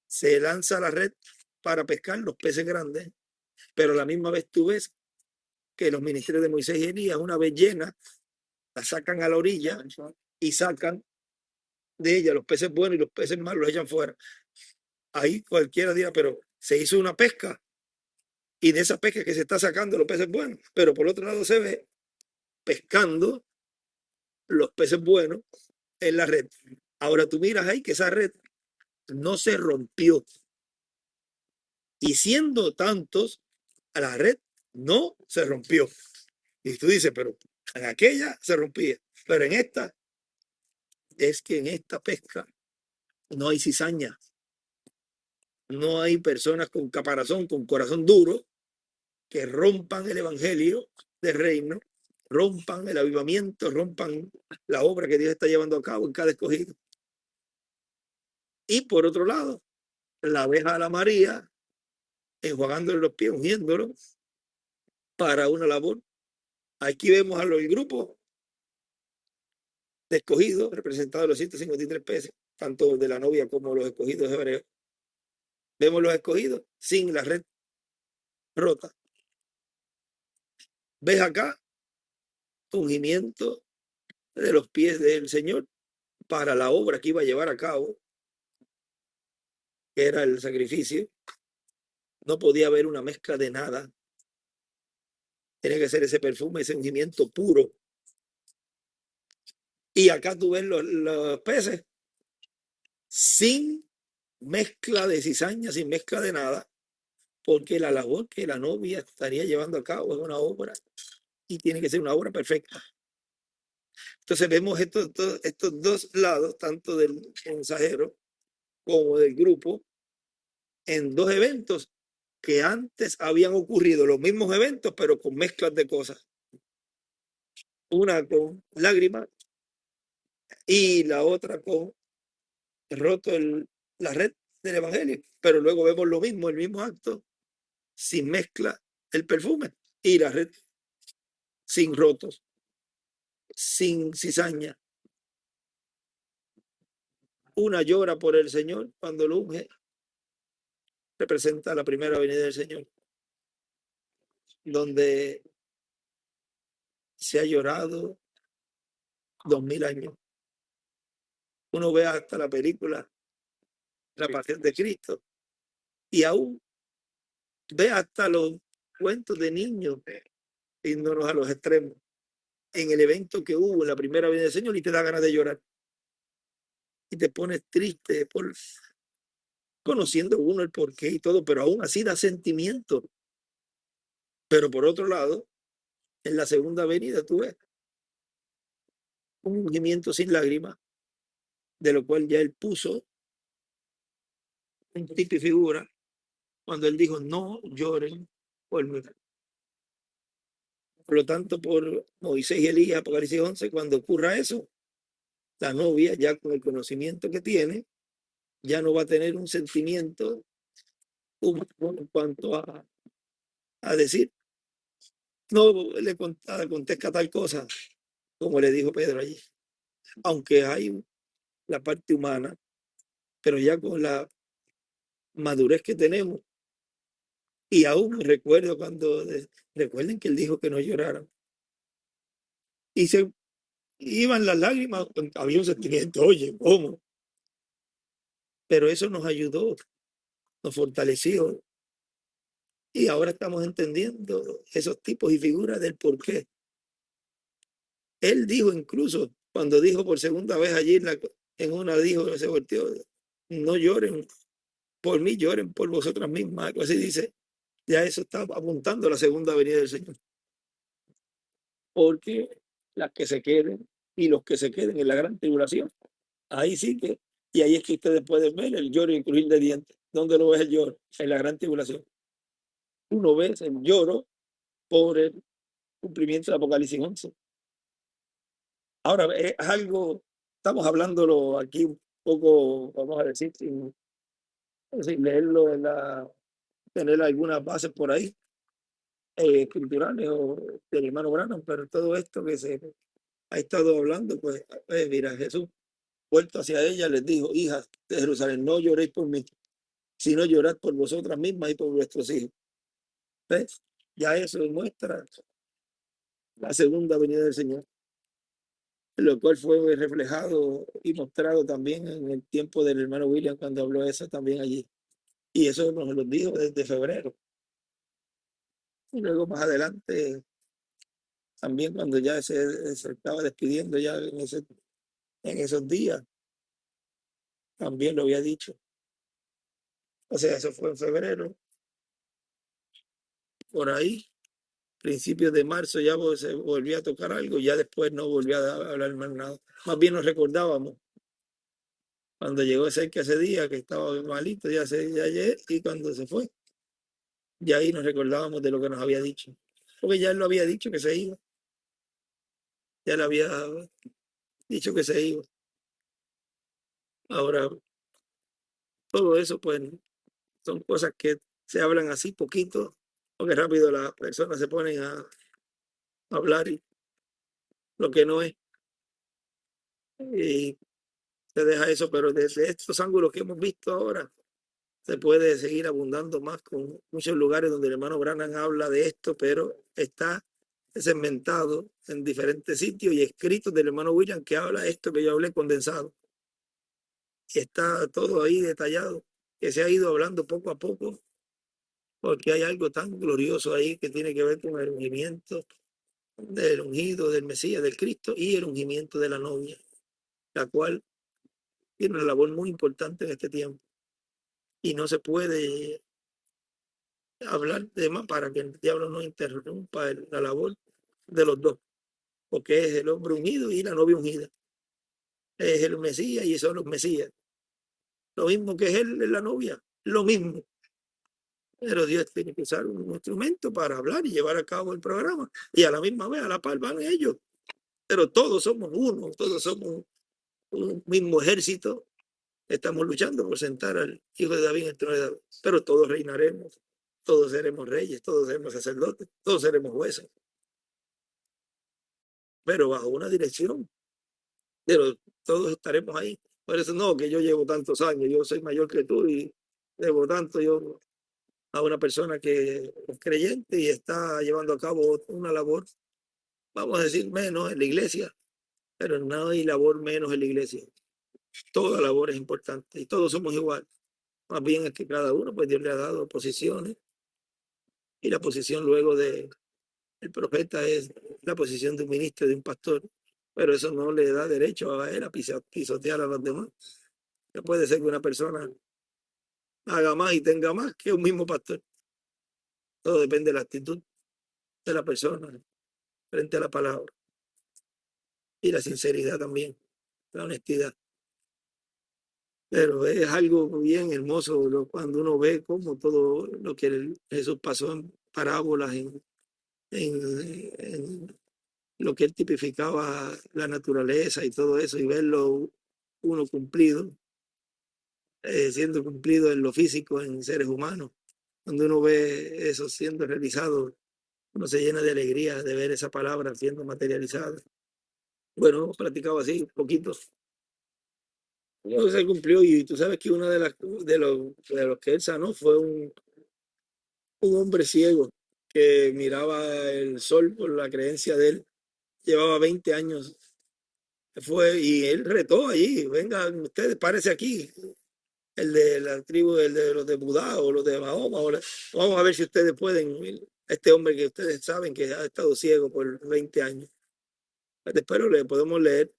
Se lanza la red para pescar los peces grandes, pero a la misma vez tú ves que los ministerios de Moisés y Elías, una vez llena, la sacan a la orilla y sacan de ella los peces buenos y los peces malos los echan fuera. Ahí cualquiera dirá, pero se hizo una pesca y de esa pesca que se está sacando los peces buenos, pero por otro lado se ve pescando los peces buenos en la red. Ahora tú miras ahí que esa red no se rompió. Y siendo tantos, a la red no se rompió. Y tú dices, pero en aquella se rompía, pero en esta, es que en esta pesca no hay cizaña, no hay personas con caparazón, con corazón duro, que rompan el evangelio del reino, rompan el avivamiento, rompan la obra que Dios está llevando a cabo en cada escogido. Y por otro lado, la abeja a la María, enjuagándole los pies, ungiéndolo para una labor. Aquí vemos a los grupos de escogidos, representados los 153 peces, tanto de la novia como los escogidos hebreos. Vemos los escogidos sin la red rota. ¿Ves acá? Ungimiento de los pies del Señor para la obra que iba a llevar a cabo, que era el sacrificio. No podía haber una mezcla de nada. Tiene que ser ese perfume, ese ungimiento puro. Y acá tú ves los peces sin mezcla de cizaña, sin mezcla de nada, porque la labor que la novia estaría llevando a cabo es una obra y tiene que ser una obra perfecta. Entonces vemos estos dos lados, tanto del mensajero como del grupo, en dos eventos que antes habían ocurrido los mismos eventos, pero con mezclas de cosas. Una con lágrimas y la otra con roto la red del evangelio. Pero luego vemos lo mismo, el mismo acto, sin mezcla, el perfume y la red sin rotos, sin cizaña. Una llora por el Señor cuando lo unge, representa la primera venida del Señor, donde se ha llorado 2000 años. Uno ve hasta la película La Pasión de Cristo y aún ve hasta los cuentos de niños, yéndonos a los extremos, en el evento que hubo en la primera venida del Señor y te da ganas de llorar. Y te pones triste por conociendo uno el porqué y todo, pero aún así da sentimiento. Pero por otro lado, en la segunda venida tú ves un ungimiento sin lágrimas, de lo cual ya él puso un tipo y figura cuando él dijo, no lloren por mí. Por lo tanto, por Moisés y Elías, Apocalipsis 11, cuando ocurra eso, la novia, ya con el conocimiento que tiene, ya no va a tener un sentimiento en cuanto a decir, no le contesta tal cosa, como le dijo Pedro allí. Aunque hay la parte humana, pero ya con la madurez que tenemos, y aún recuerdo cuando, recuerden que él dijo que no lloraran, y se iban las lágrimas, había un sentimiento, oye, ¿cómo? Pero eso nos ayudó, nos fortaleció, y ahora estamos entendiendo esos tipos y figuras del por qué. Él dijo incluso, cuando dijo por segunda vez allí en una, dijo, se volteó, no lloren por mí, lloren por vosotras mismas, algo así dice. Ya eso está apuntando a la segunda venida del Señor. Porque las que se queden y los que se queden en la gran tribulación, ahí sí que, y ahí es que ustedes pueden ver el lloro y el crujir de dientes. ¿Dónde lo ves el lloro? En la gran tribulación. Uno ve el lloro por el cumplimiento de Apocalipsis 11. Ahora, es algo, estamos hablándolo aquí un poco, vamos a decir, sin leerlo tener algunas bases por ahí, escriturales o del hermano Branham, pero todo esto que se ha estado hablando, pues, mira, Jesús, vuelto hacia ella, les dijo, hijas de Jerusalén, no lloréis por mí, sino llorad por vosotras mismas y por vuestros hijos. ¿Ves? Ya eso demuestra la segunda venida del Señor, lo cual fue reflejado y mostrado también en el tiempo del hermano William cuando habló eso también allí. Y eso nos lo dijo desde febrero. Y luego más adelante, también cuando ya se estaba despidiendo ya en esos días, también lo había dicho. O sea, eso fue en febrero. Por ahí, principios de marzo, ya se volvía a tocar algo, ya después no volvía a hablar más nada. Más bien nos recordábamos cuando llegó cerca ese día que estaba malito, ya ayer, y cuando se fue, ya ahí nos recordábamos de lo que nos había dicho. Porque ya él lo había dicho que se iba. Ya le había dicho que se iba. Ahora, todo eso, pues, son cosas que se hablan así poquito, porque rápido las personas se ponen a hablar y lo que no es. y se deja eso, pero desde estos ángulos que hemos visto ahora, se puede seguir abundando más con muchos lugares donde el hermano Branham habla de esto, pero está segmentado en diferentes sitios y escritos del hermano William que habla esto que yo hablé condensado. Y está todo ahí detallado, que se ha ido hablando poco a poco, porque hay algo tan glorioso ahí que tiene que ver con el ungimiento del ungido, del Mesías, del Cristo y el ungimiento de la novia, la cual tiene una labor muy importante en este tiempo. Y no se puede hablar de más para que el diablo no interrumpa la labor de los dos, porque es el hombre ungido y la novia ungida. Es el Mesías y son los Mesías. Lo mismo que es él en la novia, lo mismo. Pero Dios tiene que usar un instrumento para hablar y llevar a cabo el programa. Y a la misma vez, a la par van ellos. Pero todos somos uno, todos somos un mismo ejército. Estamos luchando por sentar al hijo de David en el trono de David. Pero todos reinaremos, todos seremos reyes, todos seremos sacerdotes, todos seremos jueces. Pero bajo una dirección. Pero todos estaremos ahí. Por eso no, que yo llevo tantos años, yo soy mayor que tú y debo tanto yo a una persona que es creyente y está llevando a cabo una labor, vamos a decir, menos en la iglesia, pero no hay labor menos en la iglesia. Toda labor es importante y todos somos iguales. Más bien es que cada uno, pues Dios le ha dado posiciones y la posición luego de el profeta es la posición de un ministro, de un pastor, pero eso no le da derecho a él a pisotear a los demás. No puede ser que una persona haga más y tenga más que un mismo pastor. Todo depende de la actitud de la persona frente a la palabra y la sinceridad también, la honestidad. Pero es algo bien hermoso cuando uno ve cómo todo lo que Jesús pasó en parábolas, en lo que él tipificaba la naturaleza y todo eso, y verlo uno cumplido, siendo cumplido en lo físico, en seres humanos. Cuando uno ve eso siendo realizado, uno se llena de alegría de ver esa palabra siendo materializada. Bueno, hemos practicado así, poquitos. No se cumplió y tú sabes que uno de los que él sanó fue un hombre ciego que miraba el sol por la creencia de él. Llevaba 20 años. Fue, y él retó allí, vengan ustedes, párese aquí, el de la tribu, el de los de Budá o los de Mahoma. Vamos a ver si ustedes pueden, este hombre que ustedes saben que ha estado ciego por 20 años. Después le podemos leer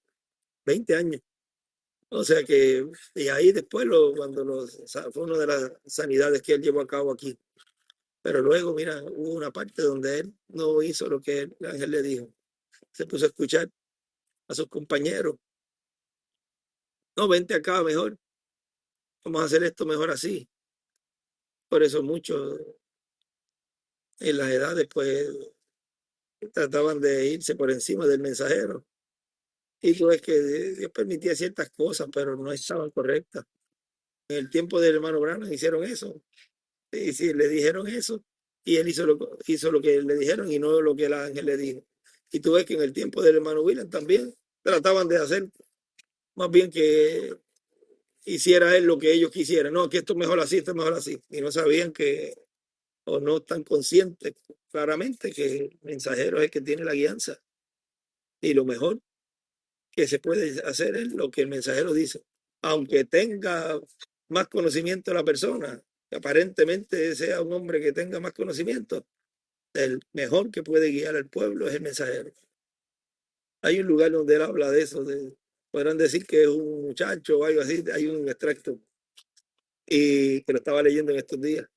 20 años. O sea que, y ahí después, fue una de las sanidades que él llevó a cabo aquí. Pero luego, mira, hubo una parte donde él no hizo lo que el ángel le dijo. Se puso a escuchar a sus compañeros. No, vente acá mejor. Vamos a hacer esto mejor así. Por eso muchos en las edades, pues, trataban de irse por encima del mensajero. Y tú ves que Dios permitía ciertas cosas, pero no estaban correctas. En el tiempo del hermano Branham hicieron eso. Y si le dijeron eso, y él hizo lo que le dijeron y no lo que el ángel le dijo. Y tú ves que en el tiempo del hermano William también trataban de hacer más bien que hiciera él lo que ellos quisieran. No, que esto es mejor así, esto es mejor así. Y no sabían que, o no están conscientes claramente que el mensajero es el que tiene la guianza. Y lo mejor que se puede hacer es lo que el mensajero dice. Aunque tenga más conocimiento la persona, que aparentemente sea un hombre que tenga más conocimiento, el mejor que puede guiar al pueblo es el mensajero. Hay un lugar donde él habla de eso, podrán decir que es un muchacho o algo así, hay un extracto y que lo estaba leyendo en estos días.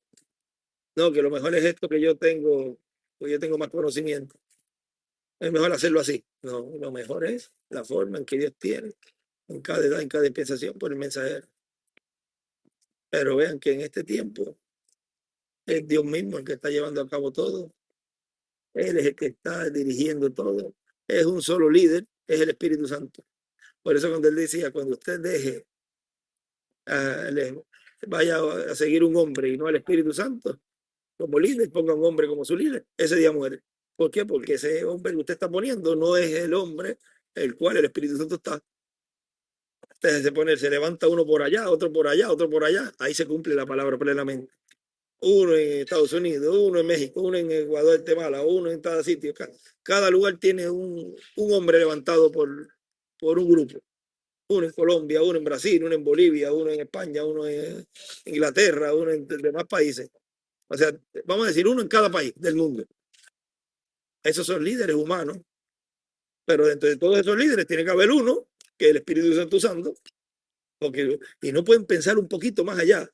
No, que lo mejor es esto que yo tengo, porque yo tengo más conocimiento. Es mejor hacerlo así. No, lo mejor es la forma en que Dios tiene en cada edad, en cada dispensación por el mensajero. Pero vean que en este tiempo es Dios mismo el que está llevando a cabo todo. Él es el que está dirigiendo todo. Es un solo líder, es el Espíritu Santo. Por eso cuando él decía, cuando usted deje, vaya a seguir un hombre y no al Espíritu Santo, como líder, ponga un hombre como su líder, ese día muere. ¿Por qué? Porque ese hombre que usted está poniendo no es el hombre el cual el Espíritu Santo está. se levanta uno por allá, otro por allá, otro por allá. Ahí se cumple la palabra plenamente. Uno en Estados Unidos, uno en México, uno en Ecuador, Guatemala, uno en cada sitio. Cada lugar tiene un hombre levantado por un grupo. Uno en Colombia, uno en Brasil, uno en Bolivia, uno en España, uno en Inglaterra, uno en demás países. O sea, vamos a decir uno en cada país del mundo. Esos son líderes humanos, pero dentro de todos esos líderes tiene que haber uno que el Espíritu Santo usando, porque, y no pueden pensar un poquito más allá.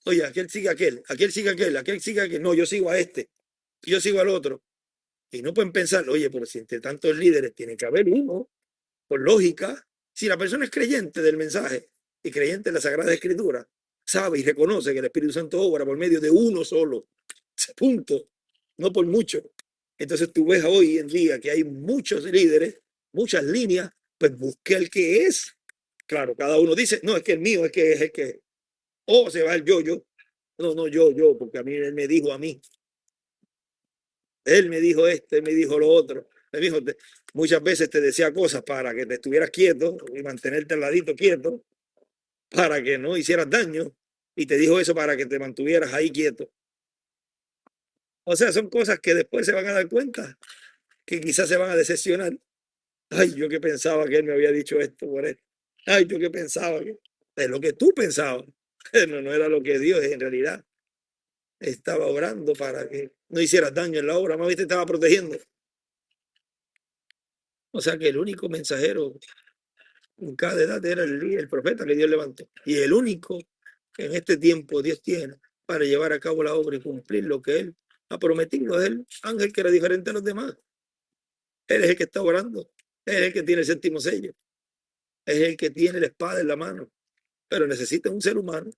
Oye, aquel sigue aquel, aquel sigue aquel, aquel sigue aquel. No, yo sigo a este, yo sigo al otro. Y no pueden pensar, oye, pero si entre tantos líderes tiene que haber uno, por lógica, si la persona es creyente del mensaje y creyente de la Sagrada Escritura, sabe y reconoce que el Espíritu Santo obra por medio de uno solo, punto, no por mucho. Entonces tú ves hoy en día que hay muchos líderes, muchas líneas, pues busque el que es. Claro, cada uno dice, no, es que el mío es que es el que, o se va el yo. No, yo, porque a mí él me dijo a mí. Él me dijo él me dijo lo otro. Me dijo, muchas veces te decía cosas para que te estuvieras quieto y mantenerte al ladito quieto, para que no hicieras daño. Y te dijo eso para que te mantuvieras ahí quieto. O sea, son cosas que después se van a dar cuenta, que quizás se van a decepcionar. Ay, yo que pensaba que él me había dicho esto por él. Ay, yo que pensaba que es lo que tú pensabas. No era lo que Dios en realidad estaba obrando para que no hicieras daño en la obra, más bien te estaba protegiendo. O sea que el único mensajero en cada edad era el profeta que Dios levantó. Y el único que en este tiempo Dios tiene para llevar a cabo la obra y cumplir lo que Él ha prometido es el ángel que era diferente a los demás. Él es el que está orando, él es el que tiene el séptimo sello, es el que tiene la espada en la mano, pero necesita un ser humano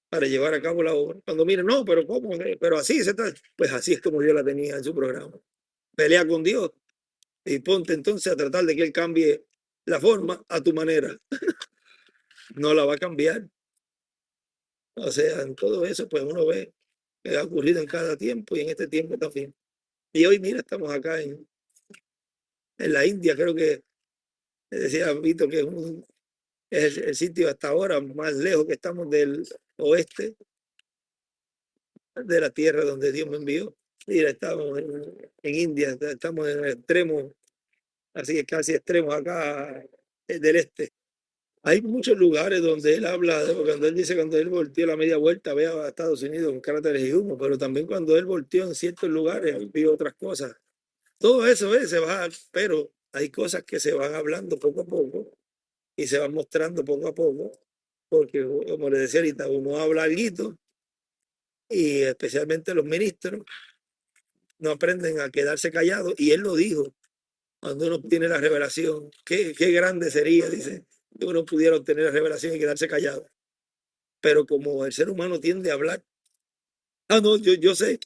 para llevar a cabo la obra. Cuando miren, no, pero ¿cómo? Pero así se está. Pues así es como Dios la tenía en su programa. Pelea con Dios y ponte entonces a tratar de que Él cambie la forma a tu manera. No la va a cambiar. O sea, en todo eso, pues uno ve que ha ocurrido en cada tiempo y en este tiempo también. Y hoy, mira, estamos acá en la India, creo que decía Vito que es el sitio hasta ahora más lejos que estamos del oeste de la tierra donde Dios me envió. Mira, estamos en India, estamos en el extremo, así que casi extremos acá del este. Hay muchos lugares donde él habla, cuando él dice, cuando él volteó la media vuelta, ve a Estados Unidos con cráteres y humo, pero también cuando él volteó en ciertos lugares, vio otras cosas. Todo eso se va, pero hay cosas que se van hablando poco a poco y se van mostrando poco a poco, porque como les decía ahorita, uno habla algo y especialmente los ministros no aprenden a quedarse callados, y él lo dijo, cuando uno tiene la revelación, qué grande sería, dice, que uno pudiera obtener la revelación y quedarse callado. Pero como el ser humano tiende a hablar, no, yo sé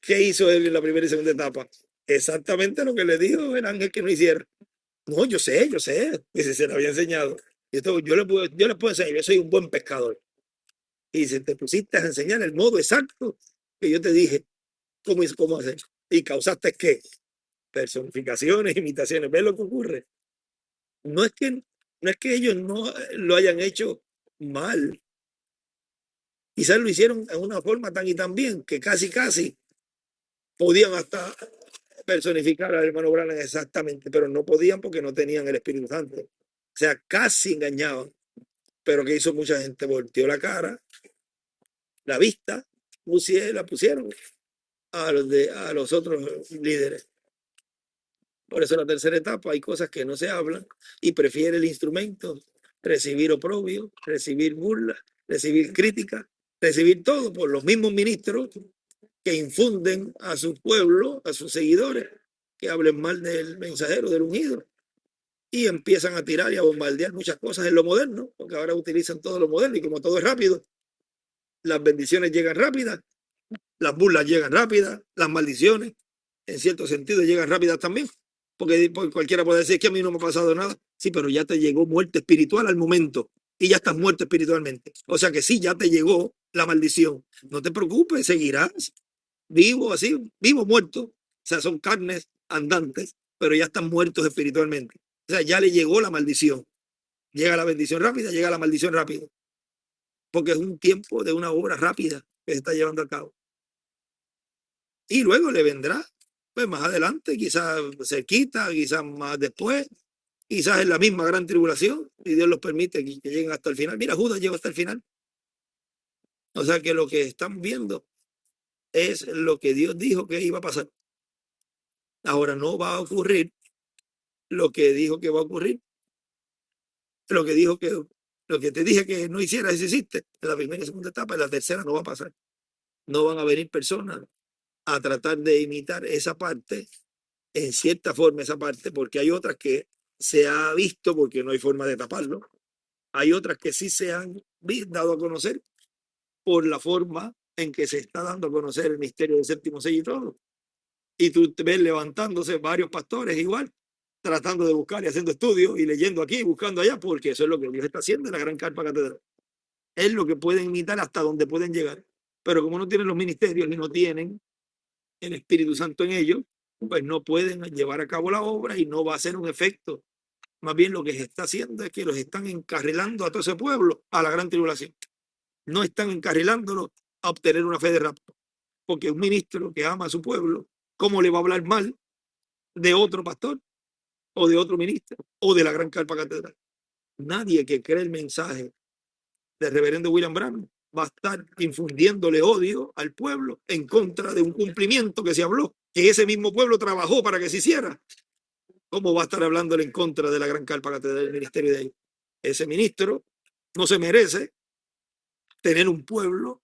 qué hizo él en la primera y segunda etapa. Exactamente lo que le dijo el ángel que no hiciera. No, yo sé, dice, se lo había enseñado. Yo le puedo enseñar, yo soy un buen pescador. Y dice, te pusiste a enseñar el modo exacto que yo te dije cómo hacer. Y causaste qué? Personificaciones, imitaciones. ¿Ves lo que ocurre? No es que, no es que ellos no lo hayan hecho mal. Quizás lo hicieron de una forma tan y tan bien que casi podían hasta personificar al hermano Branham exactamente, pero no podían porque no tenían el Espíritu Santo. O sea, casi engañaban. Pero que hizo mucha gente, volteó la cara, la vista, la pusieron a los otros líderes. Por eso en la tercera etapa hay cosas que no se hablan y prefiere el instrumento recibir oprobio, recibir burla, recibir crítica, recibir todo por los mismos ministros que infunden a su pueblo, a sus seguidores, que hablen mal del mensajero, del ungido, y empiezan a tirar y a bombardear muchas cosas en lo moderno, porque ahora utilizan todo lo moderno y como todo es rápido, las bendiciones llegan rápidas, las burlas llegan rápidas, las maldiciones, en cierto sentido, llegan rápidas también, porque cualquiera puede decir que a mí no me ha pasado nada. Sí, pero ya te llegó muerte espiritual al momento y ya estás muerto espiritualmente. O sea que sí, ya te llegó la maldición. No te preocupes, seguirás vivo, así, vivo, muerto. O sea, son carnes andantes, pero ya están muertos espiritualmente. O sea, ya le llegó la maldición. Llega la bendición rápida, llega la maldición rápida. Porque es un tiempo de una obra rápida que se está llevando a cabo. Y luego le vendrá, pues más adelante, quizás cerquita, quizás más después, quizás en la misma gran tribulación, y Dios los permite que lleguen hasta el final. Mira, Judas llegó hasta el final. O sea que lo que están viendo es lo que Dios dijo que iba a pasar. Ahora no va a ocurrir lo que dijo que va a ocurrir, lo que dijo que, lo que te dije que no hicieras, eso hiciste en la primera y segunda etapa, en la tercera no va a pasar. No van a venir personas a tratar de imitar esa parte, en cierta forma esa parte, porque hay otras que se ha visto porque no hay forma de taparlo. Hay otras que sí se han dado a conocer por la forma en que se está dando a conocer el misterio del séptimo sello y todo. Y tú te ves levantándose varios pastores igual, tratando de buscar y haciendo estudios y leyendo aquí y buscando allá, porque eso es lo que Dios está haciendo en la gran carpa catedral. Es lo que pueden imitar hasta donde pueden llegar. Pero como no tienen los ministerios y no tienen el Espíritu Santo en ellos, pues no pueden llevar a cabo la obra y no va a ser un efecto. Más bien lo que se está haciendo es que los están encarrilando a todo ese pueblo a la gran tribulación. No están encarrilándolo a obtener una fe de rapto. Porque un ministro que ama a su pueblo, ¿cómo le va a hablar mal de otro pastor o de otro ministro o de la gran carpa catedral? Nadie que cree el mensaje del reverendo William Branham va a estar infundiéndole odio al pueblo en contra de un cumplimiento que se habló, que ese mismo pueblo trabajó para que se hiciera. ¿Cómo va a estar hablándole en contra de la gran carpa catedral del ministerio de ellos? Ese ministro no se merece tener un pueblo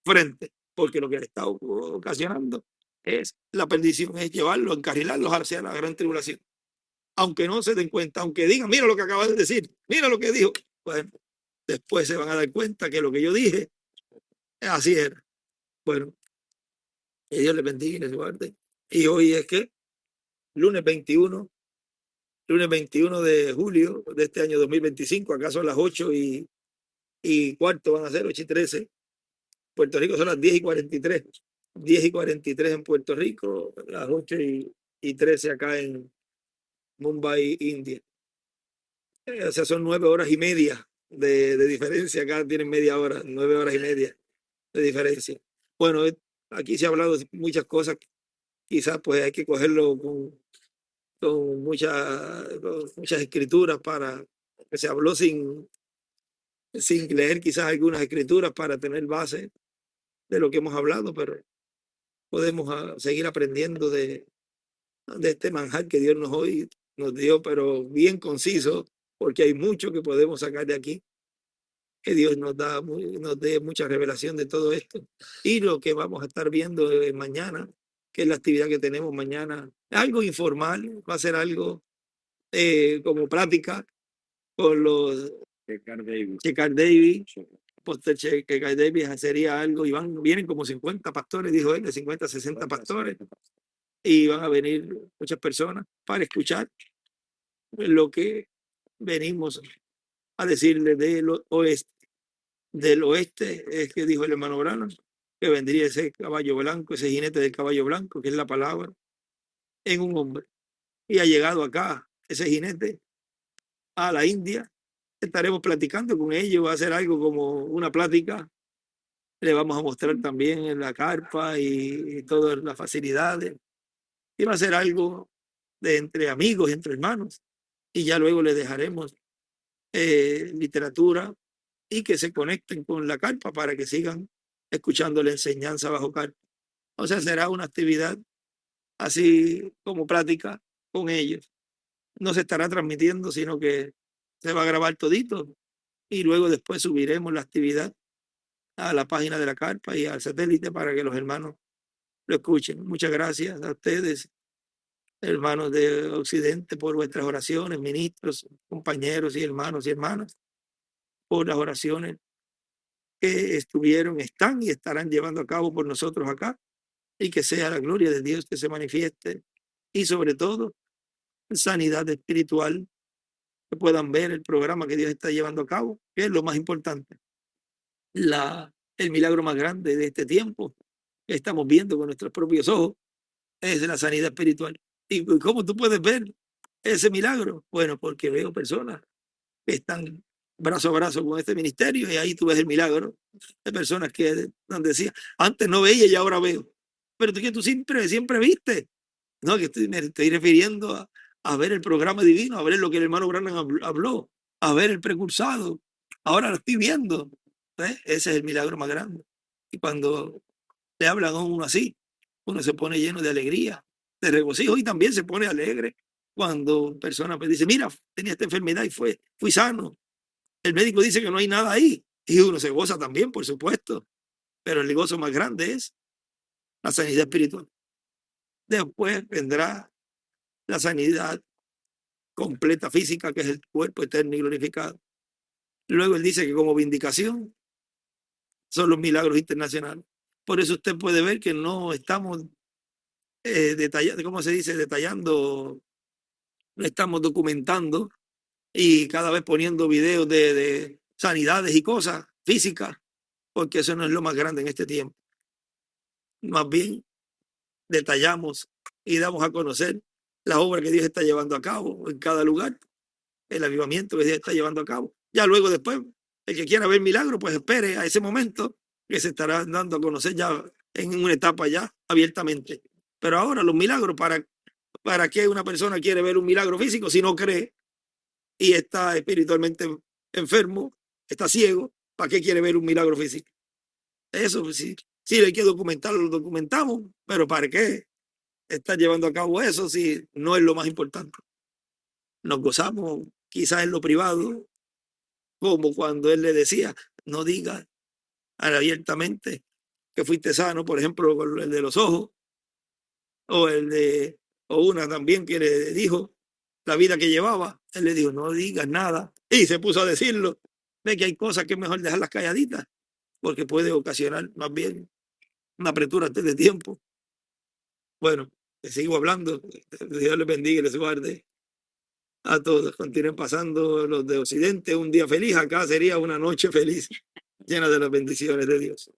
frente, porque lo que le está ocasionando es la perdición, es llevarlo, encarrilarlos hacia la gran tribulación. Aunque no se den cuenta, aunque digan, mira lo que acaba de decir, mira lo que dijo, bueno, después se van a dar cuenta que lo que yo dije, así era. Bueno, que Dios les bendiga y les guarde. Y hoy es que lunes 21, lunes 21 de julio de este año 2025, acá son las 8:15 van a ser 8:13. Puerto Rico son las 10:43. 10:43 en Puerto Rico, las 8:13 acá en Mumbai, India. O sea, son 9 horas y media de diferencia. Acá tienen media hora, 9 horas y media de diferencia. Bueno, aquí se ha hablado de muchas cosas. Quizás pues hay que cogerlo con muchas escrituras para que se habló sin leer quizás algunas escrituras para tener base de lo que hemos hablado, pero podemos seguir aprendiendo de este manjar que Dios nos dio, pero bien conciso, porque hay mucho que podemos sacar de aquí, que Dios nos dé mucha revelación de todo esto. Y lo que vamos a estar viendo mañana, que es la actividad que tenemos mañana, es algo informal, va a ser algo como práctica con los Checar David, Poster Checar David sería algo, y vienen como 50 pastores, dijo él, de 50 a 60 pastores, y van a venir muchas personas para escuchar lo que venimos a decirle del oeste. Del oeste es que dijo el hermano Branham, que vendría ese caballo blanco, ese jinete del caballo blanco, que es la palabra, en un hombre. Y ha llegado acá ese jinete a la India. Estaremos platicando con ellos, va a ser algo como una plática. Le vamos a mostrar también en la carpa y todas las facilidades. Y va a ser algo de entre amigos, entre hermanos. Y ya luego les dejaremos literatura y que se conecten con la carpa para que sigan escuchando la enseñanza bajo carpa. O sea, será una actividad así como práctica con ellos. No se estará transmitiendo, sino que se va a grabar todito y luego después subiremos la actividad a la página de la carpa y al satélite para que los hermanos lo escuchen. Muchas gracias a ustedes, hermanos de Occidente, por vuestras oraciones, ministros, compañeros y hermanos y hermanas, por las oraciones que estuvieron, están y estarán llevando a cabo por nosotros acá, y que sea la gloria de Dios que se manifieste, y sobre todo sanidad espiritual, que puedan ver el programa que Dios está llevando a cabo, que es lo más importante. El milagro más grande de este tiempo que estamos viendo con nuestros propios ojos es la sanidad espiritual. ¿Y cómo tú puedes ver ese milagro? Bueno, porque veo personas que están brazo a brazo con este ministerio, y ahí tú ves el milagro de personas que decían, antes no veía y ahora veo. Pero tú siempre viste. No, que me estoy refiriendo a ver el programa divino, a ver lo que el hermano Branham habló, a ver el precursado. Ahora lo estoy viendo. ¿Ves? Ese es el milagro más grande. Y cuando le hablan a uno así, uno se pone lleno de alegría, de regocijo, y también se pone alegre cuando personas me dicen, mira, tenía esta enfermedad y fui sano. El médico dice que no hay nada ahí. Y uno se goza también, por supuesto. Pero el gozo más grande es la sanidad espiritual. Después vendrá la sanidad completa física, que es el cuerpo eterno y glorificado. Luego él dice que como vindicación son los milagros internacionales. Por eso usted puede ver que no estamos detallando, ¿cómo se dice? Detallando, no estamos documentando y cada vez poniendo videos de sanidades y cosas físicas, porque eso no es lo más grande en este tiempo. Más bien detallamos y damos a conocer la obra que Dios está llevando a cabo en cada lugar, el avivamiento que Dios está llevando a cabo. Ya luego después, el que quiera ver milagro, pues espere a ese momento que se estará dando a conocer ya en una etapa ya abiertamente. Pero ahora los milagros, ¿para qué una persona quiere ver un milagro físico si no cree y está espiritualmente enfermo, está ciego? ¿Para qué quiere ver un milagro físico? Eso sí, sí hay que documentarlo, lo documentamos, pero ¿para qué está llevando a cabo eso si no es lo más importante? Nos gozamos quizás en lo privado, como cuando él le decía, no digas abiertamente que fuiste sano, por ejemplo, con el de los ojos, o una también que le dijo la vida que llevaba, él le dijo, no digas nada, y se puso a decirlo. Ve que hay cosas que es mejor dejarlas calladitas, porque puede ocasionar más bien una apretura antes de tiempo. Bueno, sigo hablando, Dios les bendiga y les guarde a todos. Continúen pasando los de Occidente un día feliz, acá sería una noche feliz, llena de las bendiciones de Dios.